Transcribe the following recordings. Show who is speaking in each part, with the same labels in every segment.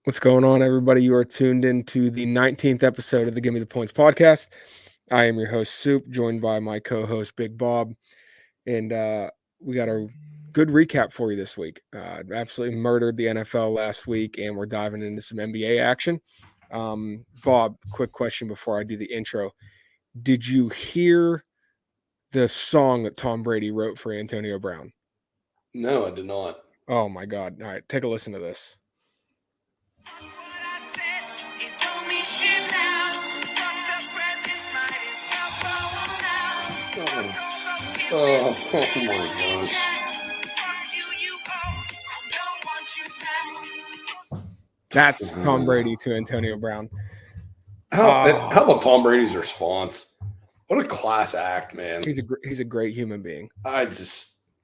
Speaker 1: What's going on, everybody? You are tuned into the 19th episode of the Give Me the Points podcast. I am your host, Soup, joined by my co-host, Big Bob. And we got a good recap for you this week. Absolutely murdered the NFL last week, and we're diving into some NBA action. Bob, quick question before I do the intro. Did you hear the song that Tom Brady wrote for Antonio Brown?
Speaker 2: No, I did not.
Speaker 1: Oh, my God. All right, take a listen to this.
Speaker 2: Oh my gosh.
Speaker 1: That's Tom Brady to Antonio Brown.
Speaker 2: How about Tom Brady's response? What a class act, man.
Speaker 1: He's a great human being.
Speaker 2: I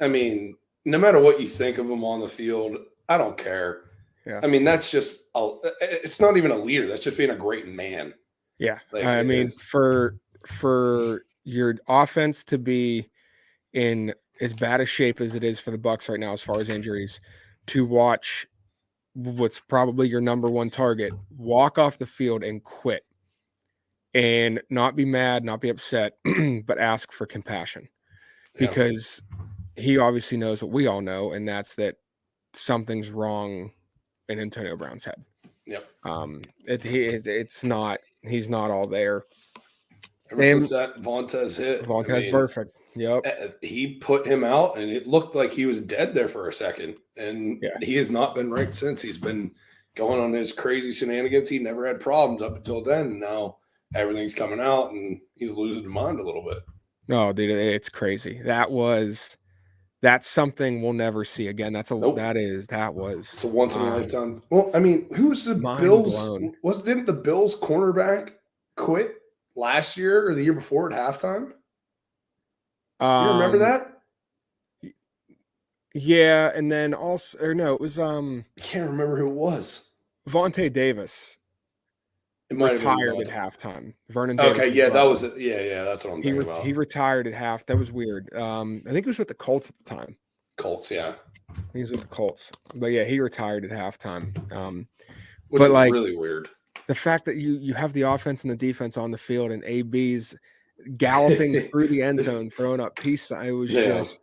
Speaker 2: mean, no matter what you think of him on the field, I don't care.
Speaker 1: Yeah.
Speaker 2: I mean, it's not even a leader. That's just being a great man.
Speaker 1: Yeah. I mean, for your offense to be in as bad a shape as it is for the Bucs right now, as far as injuries, to watch what's probably your number one target walk off the field and quit, and not be mad, not be upset, but ask for compassion, because he obviously knows what we all know, and that's that something's wrong in Antonio Brown's head.
Speaker 2: Yep.
Speaker 1: He's not all there.
Speaker 2: Ever since that Vontaze hit.
Speaker 1: Vontaze perfect. Yep.
Speaker 2: He put him out, and it looked like he was dead there for a second. And he has not been right since. He's been going on his crazy shenanigans. He never had problems up until then. And now everything's coming out, and he's losing his mind a little bit.
Speaker 1: No, dude, it's crazy. That's something we'll never see again. It's a
Speaker 2: once in a lifetime. Well, I mean, who's the Bills? Didn't the Bills cornerback quit last year or the year before at halftime? You remember that?
Speaker 1: Yeah, and then also, or no, it was
Speaker 2: I can't remember who it was.
Speaker 1: Vontae Davis. Retired at halftime. Vernon
Speaker 2: Davis. Okay, yeah, that was it. Yeah, that's what I'm thinking about.
Speaker 1: He retired at half. That was weird. I think it was with the Colts at the time.
Speaker 2: Colts, yeah.
Speaker 1: He was with the Colts. But yeah, he retired at halftime.
Speaker 2: Which is really weird.
Speaker 1: The fact that you have the offense and the defense on the field, and AB's galloping through the end zone, throwing up peace. It was just,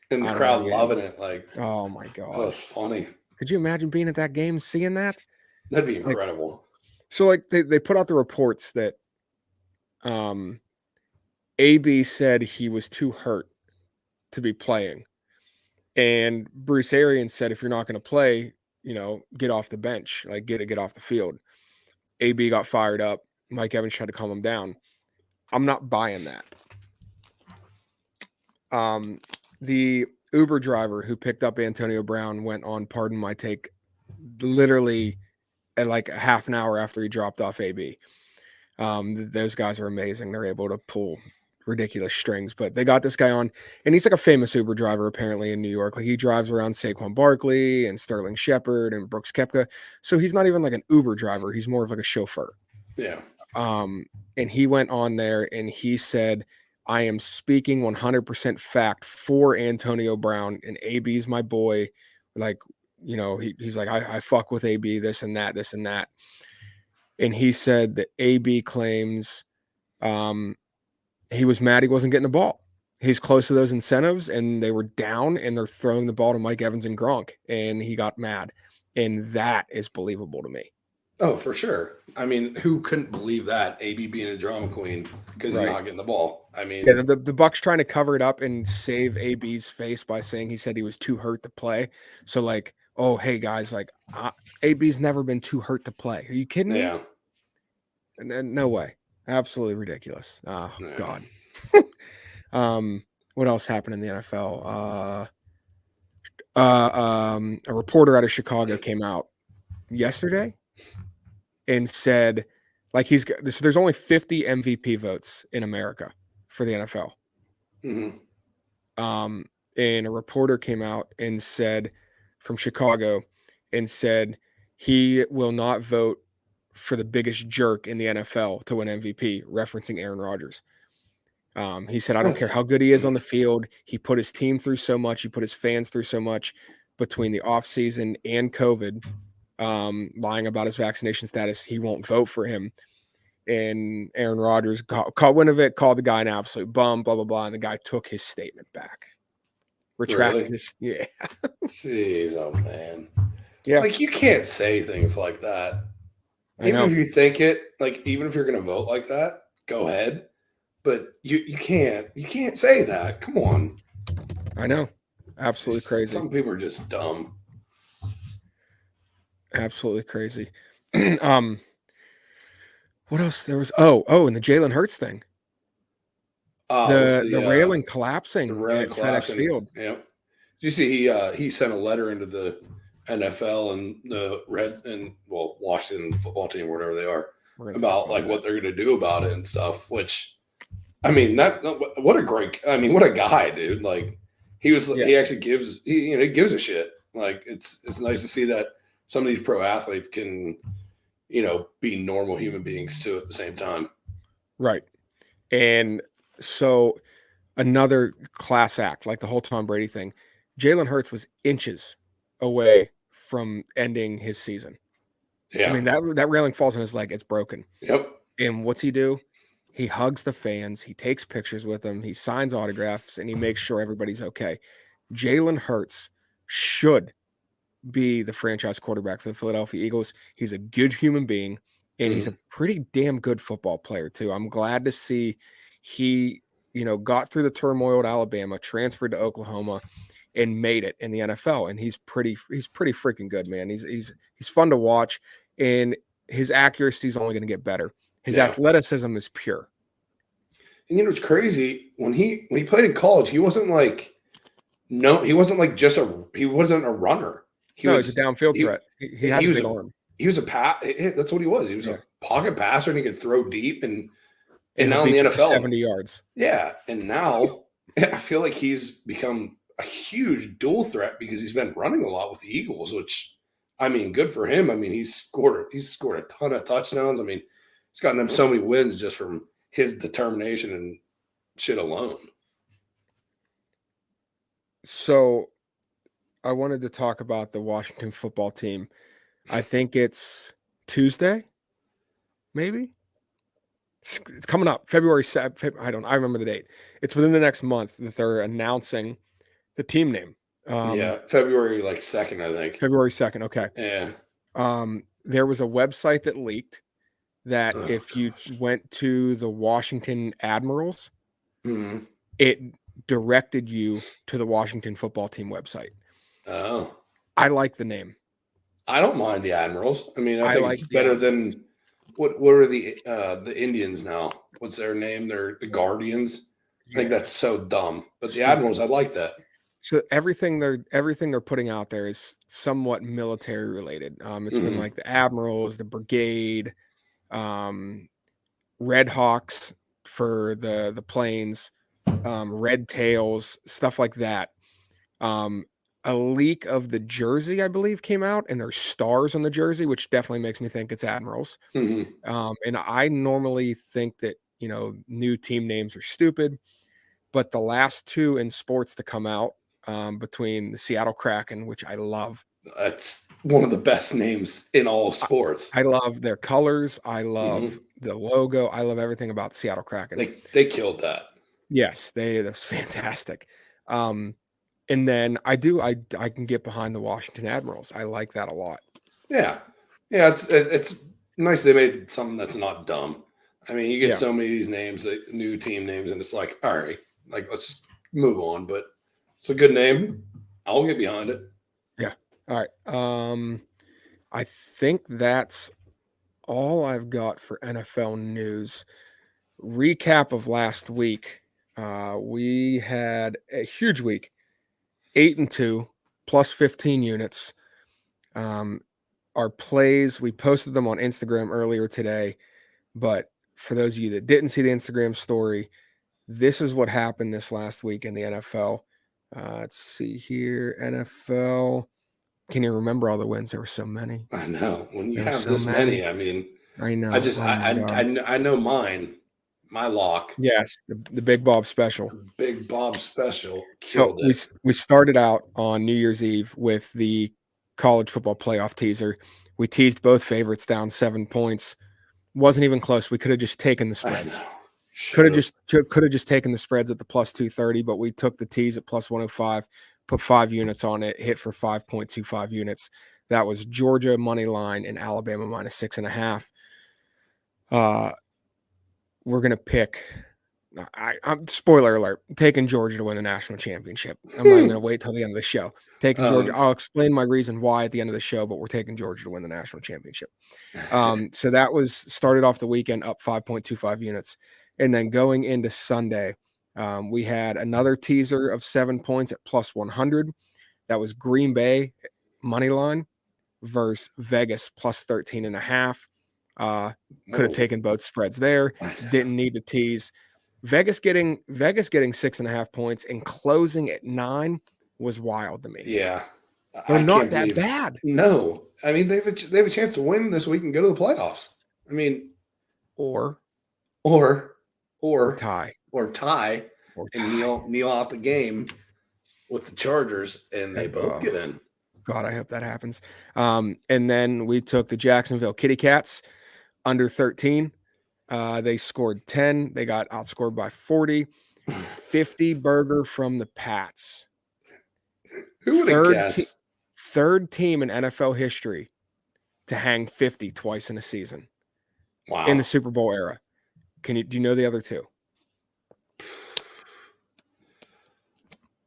Speaker 2: and the crowd loving it. Like,
Speaker 1: oh my god,
Speaker 2: that was funny.
Speaker 1: Could you imagine being at that game, seeing that?
Speaker 2: That'd be incredible.
Speaker 1: So, like, they put out the reports that AB said he was too hurt to be playing, and Bruce Arians said, if you're not going to play, get off the bench, like get off the field. AB got fired up. Mike Evans tried to calm him down. I'm not buying that. The Uber driver who picked up Antonio Brown went on, pardon my take, literally at like a half an hour after he dropped off AB. Those guys are amazing. They're able to pull ridiculous strings, but they got this guy on, and he's like a famous Uber driver apparently in New York. Like, he drives around Saquon Barkley and Sterling Shepard and Brooks Koepka. So he's not even like an Uber driver. He's more of like a chauffeur.
Speaker 2: Yeah.
Speaker 1: And he went on there and he said, I am speaking 100% fact for Antonio Brown, and AB's my boy. Like, he's like, I fuck with AB, this and that, this and that. And he said that AB claims he was mad he wasn't getting the ball. He's close to those incentives, and they were down, and they're throwing the ball to Mike Evans and Gronk, and he got mad. And that is believable to me.
Speaker 2: Oh, for sure. I mean, who couldn't believe that? AB being a drama queen because he's not getting the ball. I mean,
Speaker 1: yeah, the Bucs trying to cover it up and save AB's face by saying he said he was too hurt to play. So, like, oh, hey guys, like, AB's never been too hurt to play. Are you kidding me?
Speaker 2: Yeah.
Speaker 1: And then no way. Absolutely ridiculous. Oh, God. What else happened in the NFL? A reporter out of Chicago came out yesterday and said, like, there's only 50 MVP votes in America for the NFL.
Speaker 2: Mm-hmm.
Speaker 1: And a reporter came out and said, from Chicago, and said he will not vote for the biggest jerk in the NFL to win MVP, referencing Aaron Rodgers. He said, I don't care how good he is on the field. He put his team through so much. He put his fans through so much between the offseason and COVID. lying about his vaccination status. He won't vote for him. And Aaron Rodgers caught wind of it, called the guy an absolute bum, blah, blah, blah. And the guy took his statement back. Retracted his, yeah.
Speaker 2: Jeez, oh man.
Speaker 1: Yeah.
Speaker 2: Like, you can't say things like that. Even if you think it, like, even if you're going to vote like that, go ahead. But you can't say that. Come on.
Speaker 1: I know. Absolutely crazy.
Speaker 2: Some people are just dumb.
Speaker 1: Absolutely crazy. What else? There was and the Jalen Hurts thing. The railing collapsing at FedEx Field.
Speaker 2: Yeah. Did you see he sent a letter into the NFL and the Washington football team, or whatever they are, about like what they're going to do about it and stuff. Which, I mean, what a guy, dude. Like, he actually gives he gives a shit. Like, it's nice to see that some of these pro athletes can, be normal human beings too at the same time.
Speaker 1: Right. And so another class act, like the whole Tom Brady thing, Jalen Hurts was inches away from ending his season. Yeah. I mean, that railing falls on his leg. It's broken.
Speaker 2: Yep.
Speaker 1: And what's he do? He hugs the fans. He takes pictures with them. He signs autographs, and he makes sure everybody's okay. Jalen Hurts should be the franchise quarterback for the Philadelphia Eagles. He's a good human being, and he's a pretty damn good football player too. I'm glad to see he, got through the turmoil at Alabama, transferred to Oklahoma, and made it in the NFL. And he's pretty freaking good, man. He's fun to watch, and his accuracy is only going to get better. His athleticism is pure.
Speaker 2: And it's crazy, when he played in college, he wasn't like he wasn't a runner. He was
Speaker 1: a downfield threat. He had a big arm.
Speaker 2: He was that's what he was. He was a pocket passer, and he could throw deep, and now in the NFL,
Speaker 1: 70 yards.
Speaker 2: Yeah, and now I feel like he's become a huge dual threat because he's been running a lot with the Eagles, which, I mean, good for him. I mean, he's scored a ton of touchdowns. I mean, he's gotten them so many wins just from his determination and shit alone.
Speaker 1: So I wanted to talk about the Washington football team. I think it's Tuesday, maybe. It's coming up, February 7th. I remember the date. It's within the next month that they're announcing the team name.
Speaker 2: February 2nd, I think.
Speaker 1: February 2nd, okay.
Speaker 2: Yeah.
Speaker 1: There was a website that leaked that you went to the Washington Admirals, it directed you to the Washington football team website.
Speaker 2: Oh.
Speaker 1: I like the name.
Speaker 2: I don't mind the Admirals. I mean, I think it's better than what are the Indians now? What's their name? They're the Guardians. I think that's so dumb. But the Admirals, I like that.
Speaker 1: So everything they're putting out there is somewhat military related. It's been like the Admirals, the Brigade, Red Hawks for the planes, Red Tails, stuff like that. A leak of the jersey, I believe, came out, and there's stars on the jersey, which definitely makes me think it's Admirals. And I normally think that, new team names are stupid, but the last two in sports to come out, between the Seattle Kraken, which I love.
Speaker 2: That's one of the best names in all sports.
Speaker 1: I love their colors. I love the logo. I love everything about Seattle Kraken.
Speaker 2: They killed that.
Speaker 1: Yes, that's fantastic. And then I can get behind the Washington Admirals. I like that a lot.
Speaker 2: Yeah. Yeah, it's nice they made something that's not dumb. I mean, you get so many of these names, new team names, and it's like, all right, let's move on. But it's a good name. I'll get behind it.
Speaker 1: Yeah. All right. I think that's all I've got for NFL news. Recap of last week. We had a huge week. 8-2, plus 15 units. Our plays, we posted them on Instagram earlier today. But for those of you that didn't see the Instagram story, this is what happened this last week in the NFL. Let's see here. NFL. Can you remember all the wins? There were so many.
Speaker 2: I know. When you have this many, I mean,
Speaker 1: I know.
Speaker 2: I know mine. My lock.
Speaker 1: Yes, the Big Bob special.
Speaker 2: Big Bob special.
Speaker 1: So we started out on New Year's Eve with the college football playoff teaser. We teased both favorites down 7 points. Wasn't even close. We could have just taken the spreads. Could have just taken the spreads at the plus 230, but we took the tease at plus 105, put 5 units on it, hit for 5.25 units. That was Georgia money line and Alabama minus 6.5. We're gonna pick. I'm spoiler alert. Taking Georgia to win the national championship. I'm not even gonna wait till the end of the show. Taking Georgia. I'll explain my reason why at the end of the show, but we're taking Georgia to win the national championship. So that was started off the weekend up 5.25 units, and then going into Sunday, we had another teaser of 7 points at plus 100. That was Green Bay money line versus Vegas plus 13.5. Could have taken both spreads there. Didn't need to tease. Vegas getting 6.5 points and closing at 9 was wild to me.
Speaker 2: Yeah,
Speaker 1: they're not that bad.
Speaker 2: No, I mean they have a chance to win this week and go to the playoffs. I mean, or
Speaker 1: tie
Speaker 2: and kneel out the game with the Chargers, and they both get in.
Speaker 1: God, I hope that happens. And then we took the Jacksonville Kitty Cats under 13. They scored 10. They got outscored by 40. 50 burger from the Pats.
Speaker 2: Who would have guessed?
Speaker 1: Third team in NFL history to hang 50 twice in a season.
Speaker 2: Wow.
Speaker 1: In the Super Bowl era. Do you know the other two?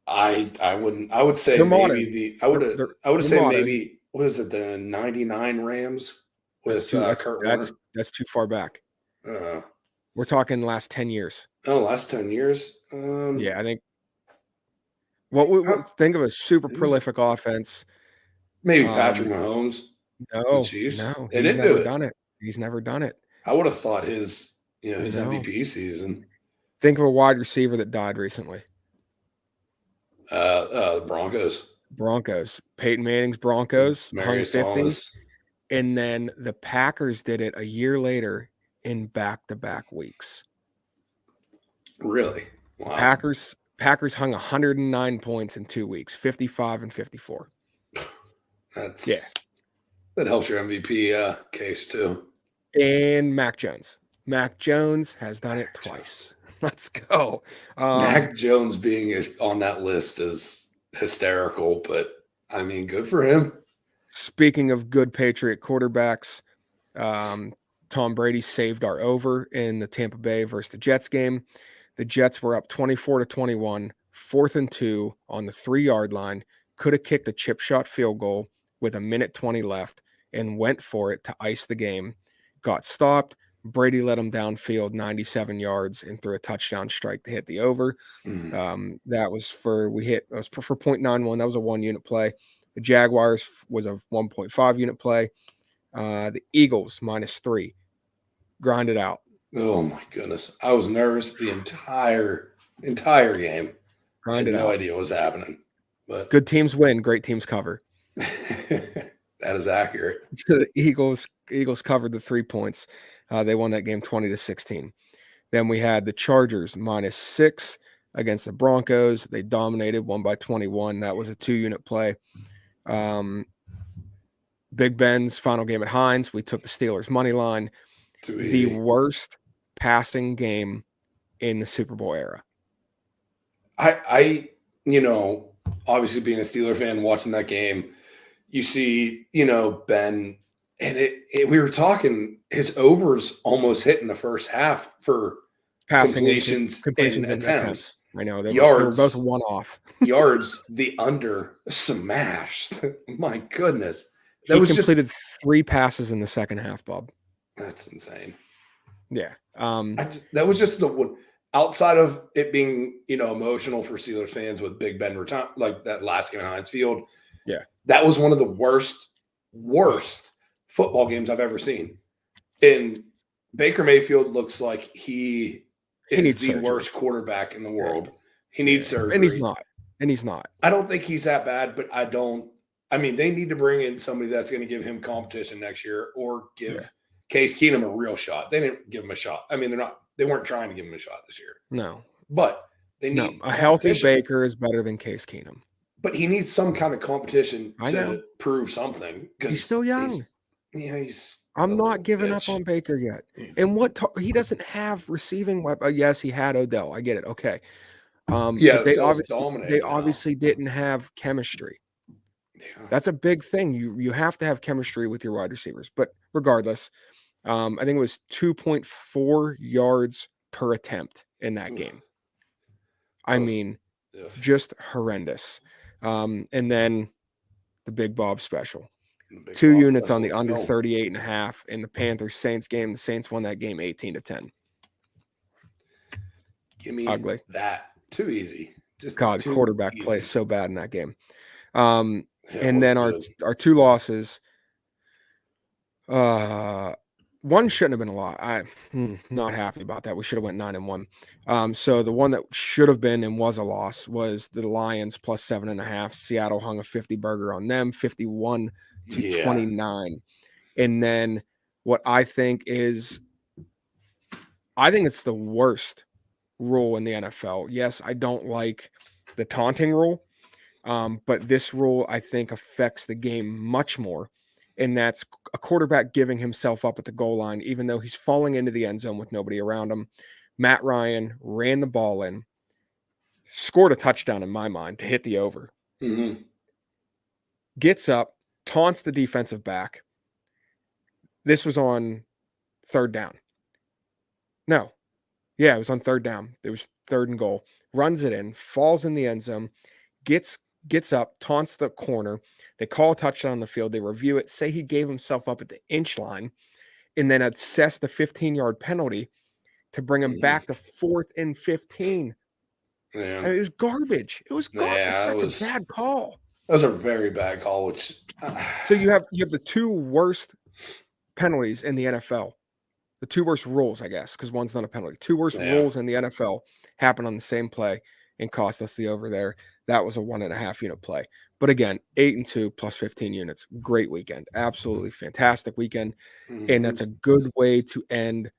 Speaker 2: I wouldn't. I would say maybe maybe what is it, the 99 Rams with Kurt Warner?
Speaker 1: That's too far back. We're talking last 10 years.
Speaker 2: Oh, last 10 years?
Speaker 1: Yeah, I think. Think of a super prolific offense.
Speaker 2: Maybe Patrick Mahomes.
Speaker 1: No,
Speaker 2: Chiefs.
Speaker 1: No,
Speaker 2: they didn't do it.
Speaker 1: Done it. He's never done it.
Speaker 2: I would have thought his MVP season.
Speaker 1: Think of a wide receiver that died recently.
Speaker 2: Broncos.
Speaker 1: Peyton Manning's Broncos hung 50.
Speaker 2: Thomas.
Speaker 1: And then the Packers did it a year later in back-to-back weeks.
Speaker 2: Really? Wow.
Speaker 1: Packers hung 109 points in 2 weeks, 55 and 54.
Speaker 2: That helps your MVP case too.
Speaker 1: And Mac Jones. Mac Jones has done it twice. Let's go.
Speaker 2: Mac Jones being on that list is hysterical, but I mean, good for him.
Speaker 1: Speaking of good Patriot quarterbacks, Tom Brady saved our over in the Tampa Bay versus the Jets game. The Jets were up 24-21, 4th and 2 on the 3-yard line. Could have kicked a chip shot field goal with 1:20 left and went for it to ice the game. Got stopped. Brady let him downfield 97 yards and threw a touchdown strike to hit the over. That was for 0.91. That was a 1-unit play. The Jaguars was a 1.5 unit play. The Eagles -3. Grinded out.
Speaker 2: Oh my goodness. I was nervous the entire game. I had no idea what was happening. But
Speaker 1: good teams win, great teams cover.
Speaker 2: That is accurate.
Speaker 1: The Eagles covered the 3 points. They won that game 20-16. Then we had the Chargers -6 against the Broncos. They dominated, won by 21. That was a 2-unit play. Big Ben's final game at Heinz. We took the Steelers money line. The worst passing game in the Super Bowl era.
Speaker 2: I obviously being a Steeler fan, watching that game, you see, Ben, and we were talking, his overs almost hit in the first half for
Speaker 1: passing
Speaker 2: completions and attempts.
Speaker 1: I know they were both one off.
Speaker 2: Yards, the under smashed. My goodness.
Speaker 1: He completed 3 passes in the second half, Bob.
Speaker 2: That's insane.
Speaker 1: Yeah.
Speaker 2: That was just the one outside of it being, emotional for Steelers fans with Big Ben return, like that last game at Heinz Field.
Speaker 1: Yeah.
Speaker 2: That was one of the worst football games I've ever seen. And Baker Mayfield looks like he is the worst quarterback in the world. He needs surgery.
Speaker 1: And he's not.
Speaker 2: I don't think he's that bad, but they need to bring in somebody that's going to give him competition next year or give Case Keenum a real shot. They didn't give him a shot. I mean, they weren't trying to give him a shot this year.
Speaker 1: No.
Speaker 2: But they need
Speaker 1: a healthy Baker is better than Case Keenum.
Speaker 2: But he needs some kind of competition
Speaker 1: I
Speaker 2: to
Speaker 1: know.
Speaker 2: prove something.
Speaker 1: He's still young.
Speaker 2: He's
Speaker 1: I'm not giving up on Baker yet. And he doesn't have receiving weapon. Yes, he had Odell. I get it. Okay. But
Speaker 2: Odell's dominating
Speaker 1: they
Speaker 2: now.
Speaker 1: obviously didn't have chemistry.
Speaker 2: Yeah.
Speaker 1: That's a big thing. You have to have chemistry with your wide receivers. But regardless, I think it was 2.4 yards per attempt in that game. I mean, just horrendous. And then the Big Bob special. 2 units on the under 38.5 in the Panthers Saints game. The Saints won that game 18-10.
Speaker 2: Give me
Speaker 1: ugly.
Speaker 2: That too easy. Just
Speaker 1: God, the quarterback
Speaker 2: easy.
Speaker 1: plays so bad in that game. And then our 2 losses. One shouldn't have been a lot. I'm not happy about that. We should have went 9-1. So the one that should have been and was a loss was the Lions plus 7.5. Seattle hung a 50 burger on them, 51-29. And then what I think it's the worst rule in the NFL. Yes, I don't like the taunting rule, but this rule I think affects the game much more. And that's a quarterback giving himself up at the goal line, even though he's falling into the end zone with nobody around him. Matt Ryan ran the ball in, scored a touchdown in my mind to hit the over.
Speaker 2: Mm-hmm.
Speaker 1: Gets up, taunts the defensive back. This was on 3rd down. No. Yeah, it was on 3rd down. It was 3rd and goal. Runs it in, falls in the end zone, gets up, taunts the corner. They call a touchdown on the field. They review it, say he gave himself up at the inch line, and then assess the 15-yard penalty to bring him back to 4th and 15.
Speaker 2: Yeah.
Speaker 1: I mean, it was garbage. It was garbage.
Speaker 2: Yeah,
Speaker 1: It's such a bad call.
Speaker 2: That was a very bad call. Which
Speaker 1: so you have the 2 worst penalties in the NFL. The 2 worst rules, I guess, because one's not a penalty. 2 worst rules in the NFL happen on the same play and cost us the over there. That was a 1.5 unit play. But again, 8-2 plus 15 units. Great weekend. Absolutely fantastic weekend. Mm-hmm. And that's a good way to end,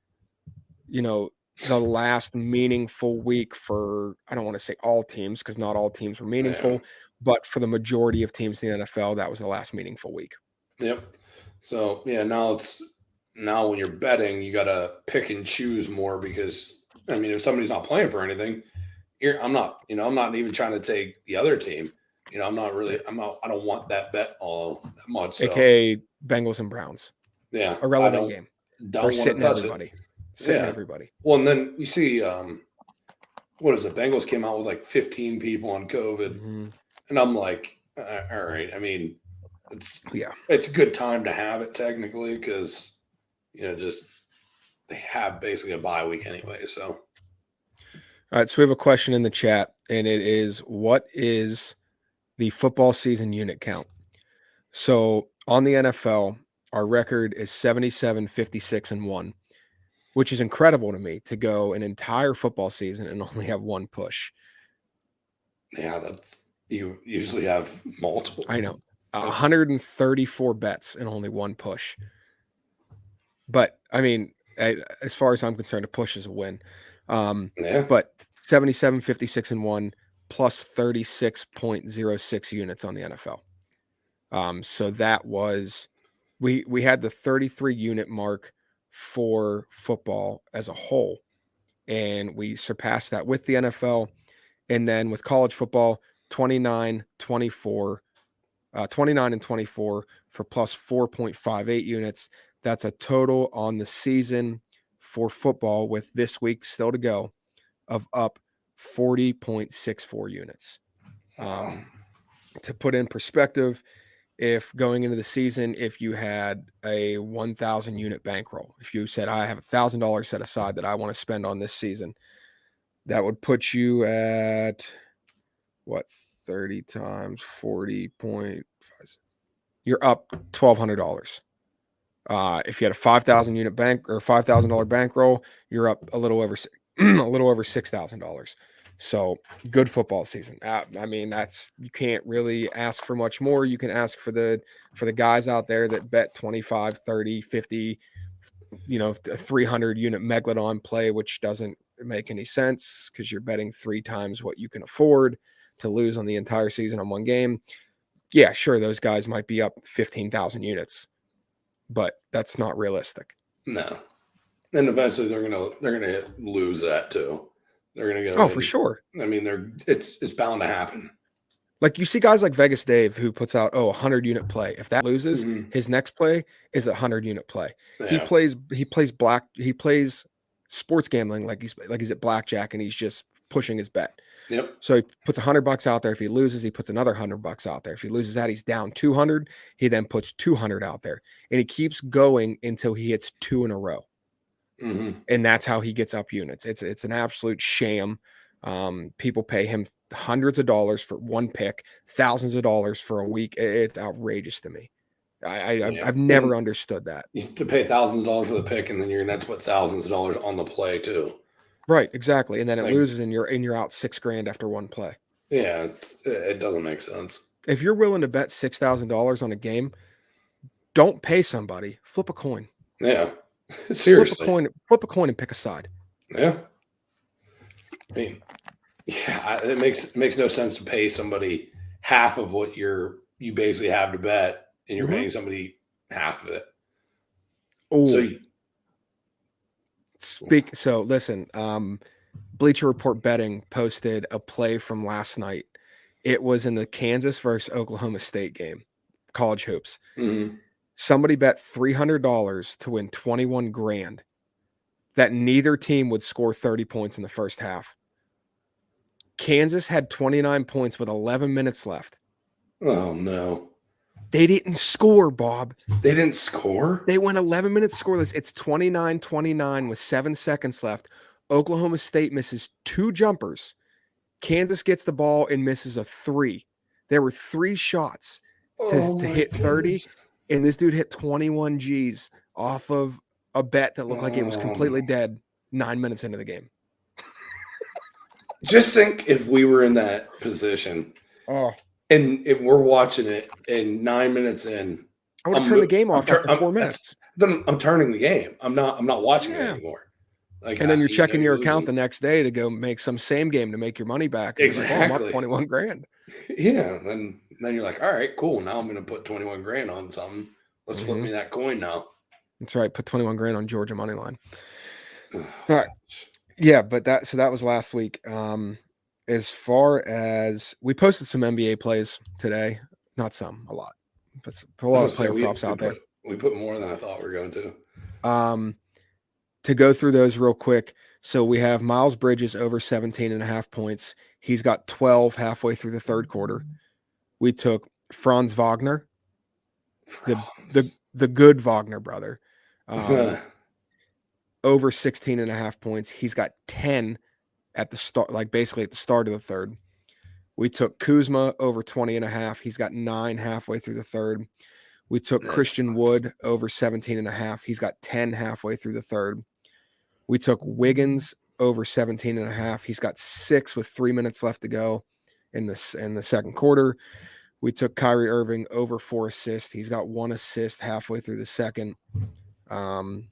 Speaker 1: the last meaningful week for, I don't want to say all teams, because not all teams were meaningful, but for the majority of teams in the NFL, that was the last meaningful week.
Speaker 2: Yep. So, now when you're betting, you got to pick and choose more because, if somebody's not playing for anything, I'm not even trying to take the other team. I don't want that bet all that much. So.
Speaker 1: AKA Bengals and Browns.
Speaker 2: Yeah.
Speaker 1: Irrelevant game.
Speaker 2: Don't want to touch everybody.
Speaker 1: Everybody.
Speaker 2: Well, and then you see, what is it? Bengals came out with like 15 people on COVID.
Speaker 1: Mm-hmm.
Speaker 2: And I'm like, all right. It's a good time to have it technically because, they have basically a bye week anyway. So.
Speaker 1: All right. So we have a question in the chat, and it is, what is the football season unit count? So on the NFL, our record is 77-56-1, which is incredible to me to go an entire football season and only have 1 push.
Speaker 2: Yeah, you usually have multiple.
Speaker 1: I know. 134 bets and only 1 push. But as far as I'm concerned, a push is a win. But 77-56-1 plus 36.06 units on the NFL. So that was, we had the 33 unit mark for football as a whole, and we surpassed that with the NFL. And then with college football, 29 and 24 for plus 4.58 units. That's a total on the season for football, with this week still to go, of up 40.64 units. To put in perspective, if going into the season, if you had a 1,000 unit bankroll, if you said, I have $1,000 set aside that I want to spend on this season, that would put you at 30 times 40.5. You're up $1,200. If you had a 5,000 unit bank or $5,000 bankroll, you're up a little over $6,000. So good football season. You can't really ask for much more. You can ask for the guys out there that bet 25, 30, 50, a 300 unit Megalodon play, which doesn't make any sense because you're betting 3 times what you can afford. to lose on the entire season on one game. Yeah, sure, those guys might be up 15,000 units, but that's not realistic.
Speaker 2: No. And eventually they're gonna lose that too. They're gonna go.
Speaker 1: Oh, for sure.
Speaker 2: I mean, it's bound to happen.
Speaker 1: Like you see guys like Vegas Dave who puts out 100-unit play. If that loses, his next play is a 100-unit play. Yeah. He plays sports gambling like he's at blackjack and he's just pushing his bet.
Speaker 2: Yep.
Speaker 1: So he puts $100 out there. If he loses, he puts another $100 out there. If he loses that, he's down 200. He then puts 200 out there, and he keeps going until he hits 2 in a row. And that's how he gets up units. It's an absolute sham. People pay him hundreds of dollars for one pick, thousands of dollars for a week. It's outrageous to me. I've never understood that.
Speaker 2: You have to pay thousands of dollars for the pick, and then you're gonna have to put thousands of dollars on the play too.
Speaker 1: Right, exactly. And then it loses, and you're out $6,000 after one play.
Speaker 2: Yeah, it doesn't make sense.
Speaker 1: If you're willing to bet $6,000 on a game, don't pay somebody. Flip a coin.
Speaker 2: Yeah, seriously.
Speaker 1: Flip a coin and pick a side.
Speaker 2: Yeah. I mean, yeah, it makes no sense to pay somebody half of what you basically have to bet, and you're paying somebody half of it.
Speaker 1: Oh, so listen. Bleacher Report Betting posted a play from last night. It was in the Kansas versus Oklahoma State game, college hoops. Somebody bet $300 to win $21,000 that neither team would score 30 points in the first half. Kansas had 29 points with 11 minutes left.
Speaker 2: Oh, no.
Speaker 1: They didn't score, Bob.
Speaker 2: They didn't score?
Speaker 1: They went 11 minutes scoreless. It's 29-29 with 7 seconds left. Oklahoma State misses 2 jumpers. Kansas gets the ball and misses a 3. There were 3 shots to hit 30, and this dude hit 21 Gs off of a bet that looked like it was completely dead 9 minutes into the game.
Speaker 2: Just think if we were in that position and if we're watching it and 9 minutes in.
Speaker 1: I would turn the game off after 4 minutes.
Speaker 2: Then I'm turning the game. I'm not watching it anymore.
Speaker 1: Like, and then you're checking your account the next day to go make some same game to make your money back.
Speaker 2: Exactly.
Speaker 1: Like, I'm up $21,000.
Speaker 2: Yeah. Then you're like, all right, cool. Now I'm going to put $21,000 on something. Let's flip me that coin now.
Speaker 1: That's right. Put $21,000 on Georgia money line. All right. Yeah, but that was last week. As far as we posted some NBA plays today, not some, a lot, but a lot of player props out there.
Speaker 2: We put more than I thought we were going to.
Speaker 1: To go through those real quick. So we have Miles Bridges over 17.5 points. He's got 12 halfway through the third quarter. We took Franz Wagner, the good Wagner brother, over 16.5 points. He's got 10 at the start, like basically at the start of the third. We took Kuzma over 20.5. He's got 9 halfway through the third. We took Christian Wood over 17.5. He's got 10 halfway through the third. We took Wiggins over 17.5. He's got 6 with 3 minutes left to go in the second quarter. We took Kyrie Irving over 4 assists. He's got 1 assist halfway through the second. And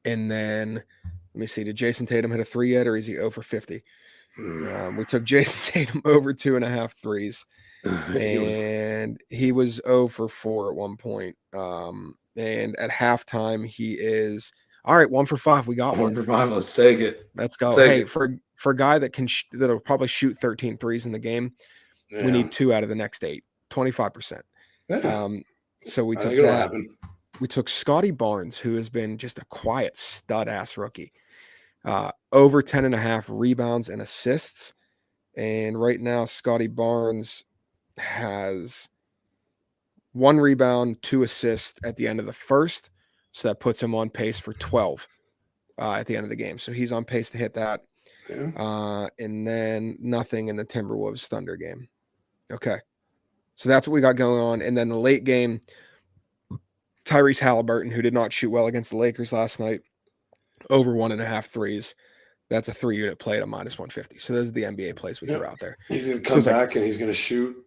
Speaker 1: then let me see. Did Jason Tatum hit a 3 yet, or is he over 50? We took Jason Tatum over 2.5 threes. And he was 0 for 4 at one point. And at halftime, he is all right. 1 for 5. We got
Speaker 2: 1 for 5. Let's take it.
Speaker 1: Let's go. Hey, for a guy that that'll probably shoot 13 threes in the game, we need 2 out of the next 8, 25%.
Speaker 2: Yeah.
Speaker 1: So we took that. We took Scotty Barnes, who has been just a quiet stud ass rookie, over 10.5 rebounds and assists. And right now, Scotty Barnes has 1 rebound, 2 assists at the end of the first. So that puts him on pace for 12 at the end of the game. So he's on pace to hit that. Yeah. And then nothing in the Timberwolves Thunder game. Okay. So that's what we got going on. And then the late game, Tyrese Halliburton, who did not shoot well against the Lakers last night, over 1.5 threes. That's a 3-unit play at a -150. So those are the NBA plays we threw out there.
Speaker 2: He's going to come back and he's going to shoot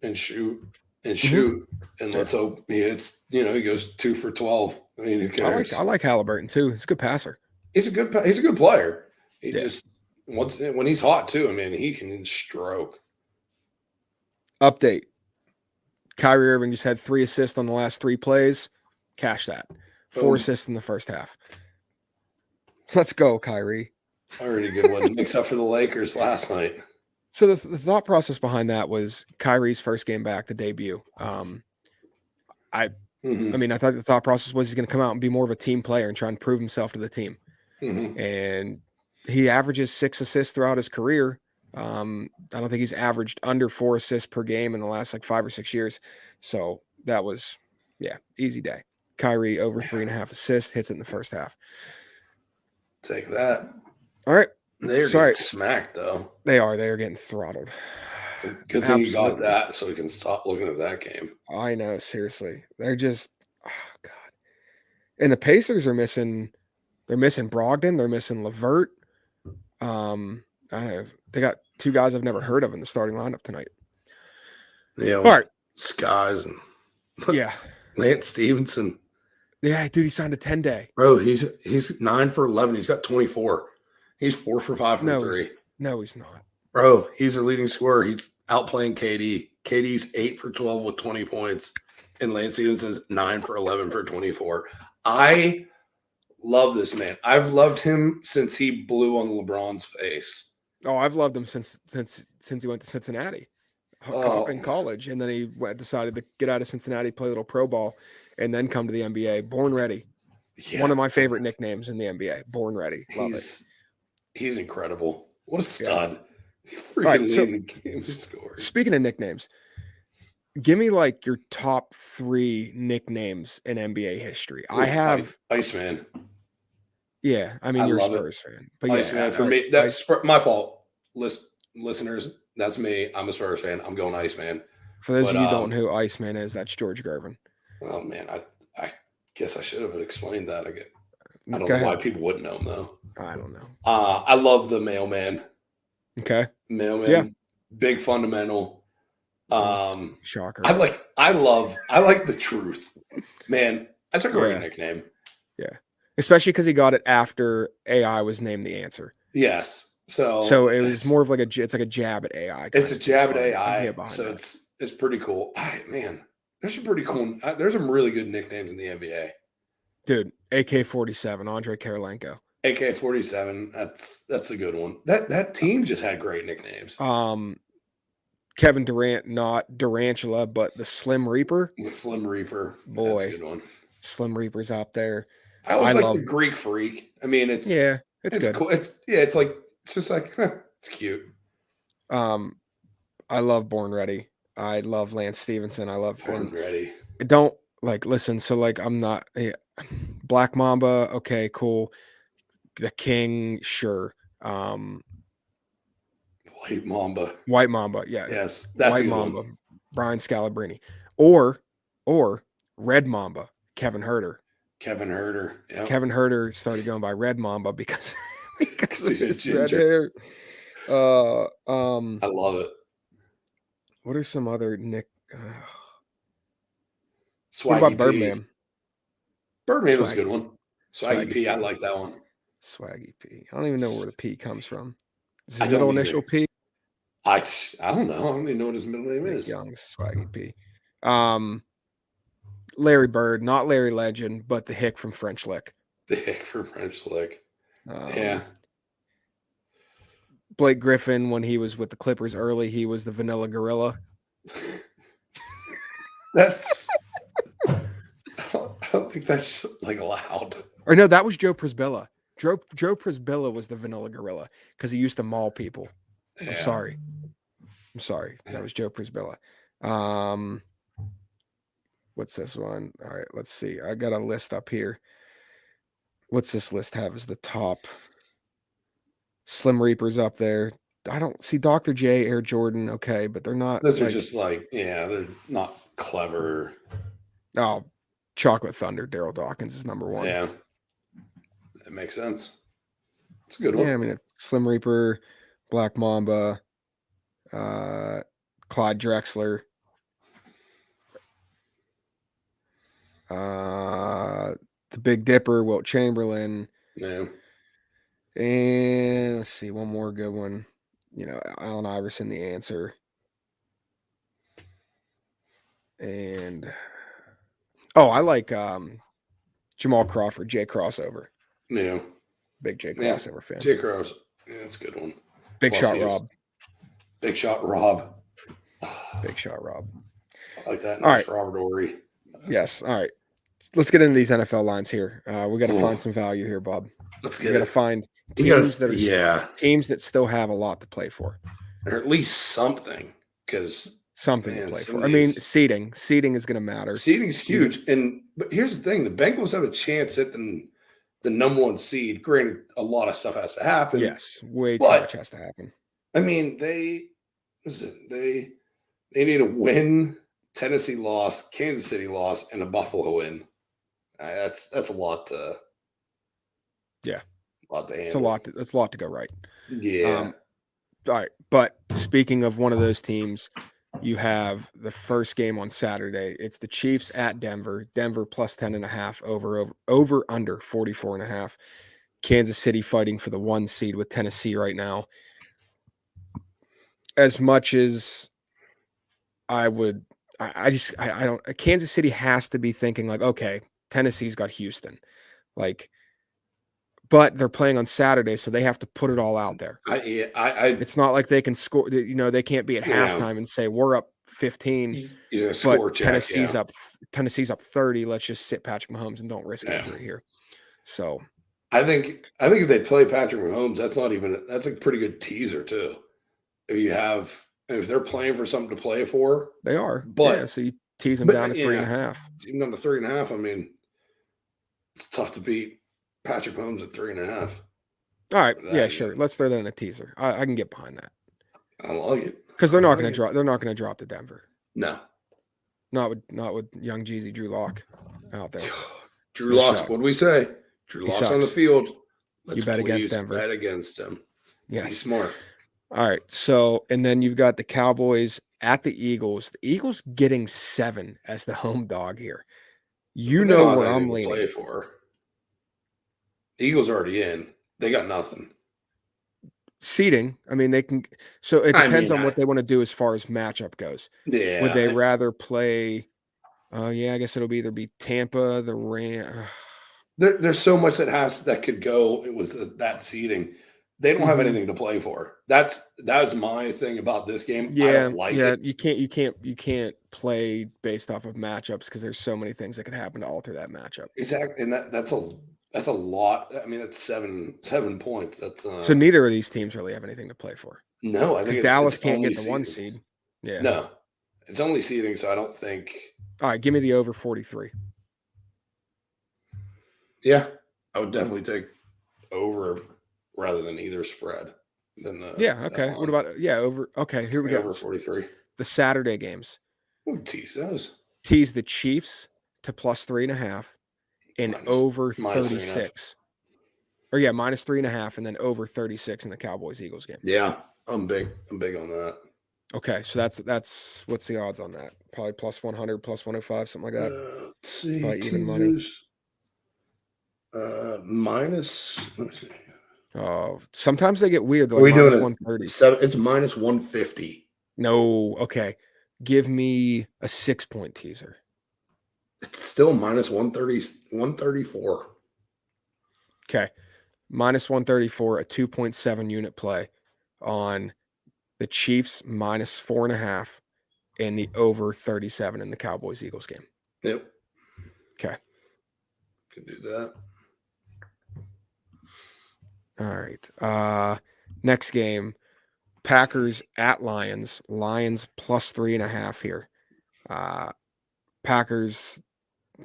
Speaker 2: and shoot and shoot. And let's hope he hits, he goes 2 for 12. I mean, who cares?
Speaker 1: I like Halliburton too. He's a good passer.
Speaker 2: He's a good player. He just when he's hot too, I mean, he can stroke.
Speaker 1: Update. Kyrie Irving just had 3 assists on the last 3 plays. Cash that. 4 assists in the first half. Let's go, Kyrie.
Speaker 2: Already a good one, except for the Lakers last night.
Speaker 1: So the thought process behind that was Kyrie's first game back, the debut. I mean, I thought the thought process was he's going to come out and be more of a team player and try and prove himself to the team. And he averages 6 assists throughout his career. I don't think he's averaged under 4 assists per game in the last like 5 or 6 years. So that was, easy day. Kyrie over 3.5 assists, hits it in the first half.
Speaker 2: Take that.
Speaker 1: All right.
Speaker 2: They're getting smacked, though.
Speaker 1: They are. They are getting throttled.
Speaker 2: Good thing you got that so we can stop looking at that game.
Speaker 1: I know. Seriously. They're just, oh, God. And the Pacers are missing, they're missing Brogdon. They're missing LeVert. I don't know. They got 2 guys I've never heard of in the starting lineup tonight.
Speaker 2: Yeah.
Speaker 1: All right.
Speaker 2: Skies and Lance Stevenson.
Speaker 1: Yeah, dude, he signed a 10-day.
Speaker 2: Bro, he's 9 for 11. He's got 24. He's 4 for 5 from 3.
Speaker 1: No, he's not.
Speaker 2: Bro, he's their leading scorer. He's outplaying KD. KD's 8 for 12 with 20 points. And Lance Stevenson's 9 for 11 for 24. I love this man. I've loved him since he blew on LeBron's face.
Speaker 1: Oh, I've loved him since he went to Cincinnati in college. And then he decided to get out of Cincinnati, play a little pro ball, and then come to the NBA. Born Ready. Yeah. One of my favorite nicknames in the NBA. Born Ready. Love it.
Speaker 2: He's incredible. What a stud.
Speaker 1: Right, so, speaking of nicknames, give me like your top 3 nicknames in NBA history. I have
Speaker 2: Iceman.
Speaker 1: Yeah, I mean, you're a Spurs fan. But
Speaker 2: Iceman, for me, that's my fault. Listeners, that's me. I'm a Spurs fan. I'm going Iceman.
Speaker 1: For those of you who don't know who Iceman is, that's George Gervin.
Speaker 2: Oh, man, I guess I should have explained that. I don't know why people wouldn't know him, though.
Speaker 1: I don't know.
Speaker 2: I love the mailman.
Speaker 1: Okay.
Speaker 2: Mailman, big fundamental.
Speaker 1: Shocker.
Speaker 2: I like the truth. Man, that's a great nickname.
Speaker 1: Yeah. Especially because he got it after AI was named the answer.
Speaker 2: Yes.
Speaker 1: So it was more of like it's like a jab at AI.
Speaker 2: It's a jab at AI. So it's pretty cool. Man, there's some pretty cool. There's some really good nicknames in the NBA.
Speaker 1: Dude, AK-47, Andre Karolinko.
Speaker 2: AK-47, that's a good one. That team just had great nicknames.
Speaker 1: Kevin Durant, not Durantula, but the Slim Reaper.
Speaker 2: The Slim Reaper.
Speaker 1: Boy.
Speaker 2: That's a good one.
Speaker 1: Slim Reaper's out there.
Speaker 2: I always like the Greek Freak. I mean, it's good. Cool. It's just like it's cute.
Speaker 1: I love Born Ready. I love Lance Stevenson. I love
Speaker 2: Born Ready.
Speaker 1: Don't listen. So I'm not Black Mamba. Okay, cool. The King, sure.
Speaker 2: White Mamba.
Speaker 1: Yeah.
Speaker 2: Yes, that's
Speaker 1: White Mamba. One. Brian Scalabrine, or Red Mamba. Kevin Herter.
Speaker 2: Yep.
Speaker 1: Kevin Herter started going by Red Mamba because
Speaker 2: he's a ginger.
Speaker 1: Red hair.
Speaker 2: I love it.
Speaker 1: What are some other Nick?
Speaker 2: Swaggy
Speaker 1: what about Birdman?
Speaker 2: Birdman was a good one. Swaggy P. I like that one.
Speaker 1: Swaggy P. I don't even know where the P comes from. Is his middle initial P?
Speaker 2: I don't know. I don't even know what his middle name is.
Speaker 1: Young Swaggy P. Larry Bird, not Larry Legend, but the Hick from French Lick.
Speaker 2: The Hick from French Lick. Yeah.
Speaker 1: Blake Griffin, when he was with the Clippers early, he was the Vanilla Gorilla.
Speaker 2: That's. I don't think that's allowed.
Speaker 1: Or no, that was Joe Prisbilla. Joe Prisbilla was the Vanilla Gorilla because he used to maul people. Yeah. I'm sorry. That was Joe Prisbilla. What's this one? All right, let's see. I got a list up here. What's this list have as the top? Slim Reaper's up there. I don't see Dr. J, Air Jordan. Okay, but they're not.
Speaker 2: Those are just they're not clever.
Speaker 1: Oh, Chocolate Thunder, Daryl Dawkins is number 1.
Speaker 2: Yeah. That makes sense. It's a good one.
Speaker 1: Yeah, I mean, Slim Reaper, Black Mamba, Clyde Drexler, the Big Dipper, Wilt Chamberlain.
Speaker 2: Yeah.
Speaker 1: And let's see, one more good one. Allen Iverson, the answer. And I like Jamal Crawford, Jay Crossover.
Speaker 2: Yeah.
Speaker 1: Big Jay Crossover fan.
Speaker 2: Jay Cross. Yeah, that's a good one.
Speaker 1: Big Shot Rob.
Speaker 2: Big Shot Rob.
Speaker 1: Big Shot Rob.
Speaker 2: I like that.
Speaker 1: All right.
Speaker 2: Robert Ory.
Speaker 1: Yes. All right. Let's get into these NFL lines here. We got to find some value here, Bob.
Speaker 2: Let's get
Speaker 1: We got to find teams teams that still have a lot to play for,
Speaker 2: or at least something, because
Speaker 1: something to play for. I mean, seeding is going to matter.
Speaker 2: Seeding's huge, but here's the thing: the Bengals have a chance at the number 1 seed. Granted, a lot of stuff has to happen.
Speaker 1: Yes, way too much has to happen.
Speaker 2: I mean, they need a win. Tennessee lost, Kansas City lost, and a Buffalo win. That's a lot to.
Speaker 1: Yeah,
Speaker 2: a lot to handle.
Speaker 1: It's a lot to go right.
Speaker 2: Yeah.
Speaker 1: All right, but speaking of one of those teams, you have the first game on Saturday. It's the Chiefs at Denver. Denver plus 10.5 over under 44.5. Kansas City fighting for the 1 seed with Tennessee right now. As much as I would, I don't. Kansas City has to be thinking like, okay, Tennessee's got Houston, like, but they're playing on Saturday, so they have to put it all out there. It's not like they can score. They can't be at halftime and say we're up 15. But Tennessee's up 30. Let's just sit Patrick Mahomes and don't risk injury here. So,
Speaker 2: I think if they play Patrick Mahomes, that's a pretty good teaser too. If they're playing for something to play for,
Speaker 1: they are. But so you tease them down to 3.5.
Speaker 2: Tease them down to 3.5. I mean, it's tough to beat Patrick Mahomes at 3.5.
Speaker 1: All right, yeah, sure. Let's throw that in a teaser. I can get behind that.
Speaker 2: I like it
Speaker 1: because they're not going to drop. They're not going to drop to Denver.
Speaker 2: No,
Speaker 1: not with young Jeezy Drew Lock out there.
Speaker 2: Drew Lock. What do we say? Drew Lock's on the field.
Speaker 1: You bet against Denver.
Speaker 2: Bet against him.
Speaker 1: Yeah,
Speaker 2: he's smart.
Speaker 1: All right. So, and then you've got the Cowboys at the Eagles. The Eagles getting 7 as the home dog here. You know where I'm leaning.
Speaker 2: Play for. The Eagles are already in. They got nothing.
Speaker 1: Seeding. I mean, they can. So it depends on what they want to do as far as matchup goes.
Speaker 2: Yeah.
Speaker 1: Would they rather play? Yeah, I guess it'll either be Tampa, the Rams.
Speaker 2: There's so much that could go. It was that seeding. They don't have anything to play for. That's my thing about this game.
Speaker 1: Yeah,
Speaker 2: I don't like it.
Speaker 1: You can't play based off of matchups because there's so many things that could happen to alter that matchup.
Speaker 2: Exactly, and that's a lot. I mean, that's 7 points. That's
Speaker 1: so neither of these teams really have anything to play for.
Speaker 2: No, I think
Speaker 1: Dallas can't get the 1 seed. Yeah,
Speaker 2: no, it's only seeding. So I don't think.
Speaker 1: All right, give me the over 43.
Speaker 2: Yeah, I would definitely take over rather than either spread.
Speaker 1: Okay. What about over? Okay, here we go.
Speaker 2: Over 43.
Speaker 1: The Saturday games.
Speaker 2: We'll tease those.
Speaker 1: Tease the Chiefs to plus 3.5 and over 36. Or minus 3.5 and then over 36 in the Cowboys Eagles game.
Speaker 2: Yeah, I'm big on that.
Speaker 1: Okay, so that's what's the odds on that? Probably plus 100, plus 105, something like that.
Speaker 2: Let's see,
Speaker 1: probably even money.
Speaker 2: Minus. Let me see.
Speaker 1: Oh, sometimes they get weird.
Speaker 2: Like minus
Speaker 1: 130.
Speaker 2: It's minus 150.
Speaker 1: No, okay. Give me a 6-point teaser.
Speaker 2: It's still minus 134.
Speaker 1: Okay. Minus 134, a 2.7 unit play on the Chiefs minus 4.5 and the over 37 in the Cowboys Eagles game.
Speaker 2: Yep.
Speaker 1: Okay.
Speaker 2: Can do that.
Speaker 1: All right. Next game, Packers at Lions. Lions plus 3.5 here. Packers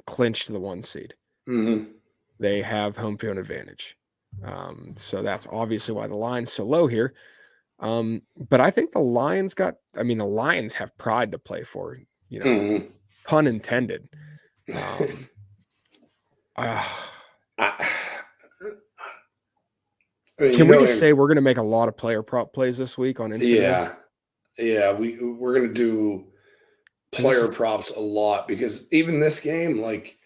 Speaker 1: clinched the 1 seed.
Speaker 2: Mm-hmm.
Speaker 1: They have home field advantage. So that's obviously why the line's so low here. But I think the Lions the Lions have pride to play for, pun intended. Can we just say we're going to make a lot of player prop plays this week on Instagram?
Speaker 2: Yeah. We're going to do player props a lot because even this game, like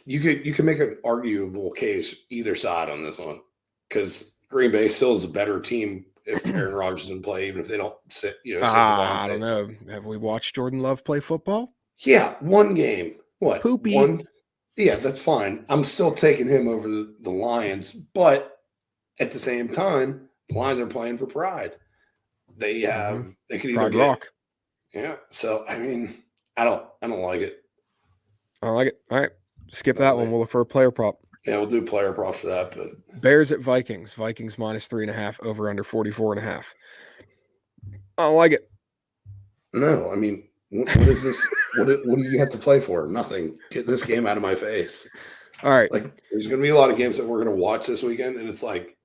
Speaker 2: you can make an arguable case either side on this one because Green Bay still is a better team if Aaron Rodgers doesn't play, even if they don't sit.
Speaker 1: I don't know. Have we watched Jordan Love play football?
Speaker 2: Yeah, one game. What?
Speaker 1: Poopy.
Speaker 2: One? Yeah, that's fine. I'm still taking him over the Lions, but at the same time, the Lions are playing for pride. They could either
Speaker 1: Pride
Speaker 2: get
Speaker 1: Rock.
Speaker 2: yeah. So I mean, I don't like it.
Speaker 1: I like it. All right, skip that one. We'll look for a player prop.
Speaker 2: Yeah, we'll do player prop for that. But
Speaker 1: Bears at Vikings. Vikings -3.5 over under 44.5. I don't like it.
Speaker 2: No, I mean, what is this? what do you have to play for? Nothing. Get this game out of my face.
Speaker 1: All right.
Speaker 2: Like, there's going to be a lot of games that we're going to watch this weekend, and it's like,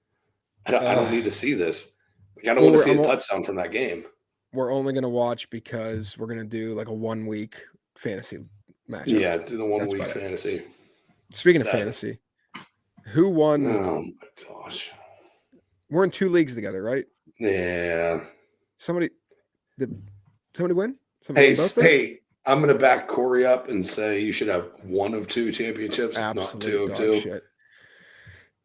Speaker 2: I don't need to see this. Like, I don't want to see a touchdown from that game.
Speaker 1: We're only going to watch because we're going to do like a 1 week fantasy matchup.
Speaker 2: Yeah, do the 1 week fantasy.
Speaker 1: Speaking of fantasy, who won?
Speaker 2: Oh my gosh.
Speaker 1: We're in 2 leagues together, right?
Speaker 2: Yeah.
Speaker 1: Did somebody win?
Speaker 2: Hey, I'm going to back Corey up and say you should have 1 of 2 championships, not 2 of 2.
Speaker 1: Shit.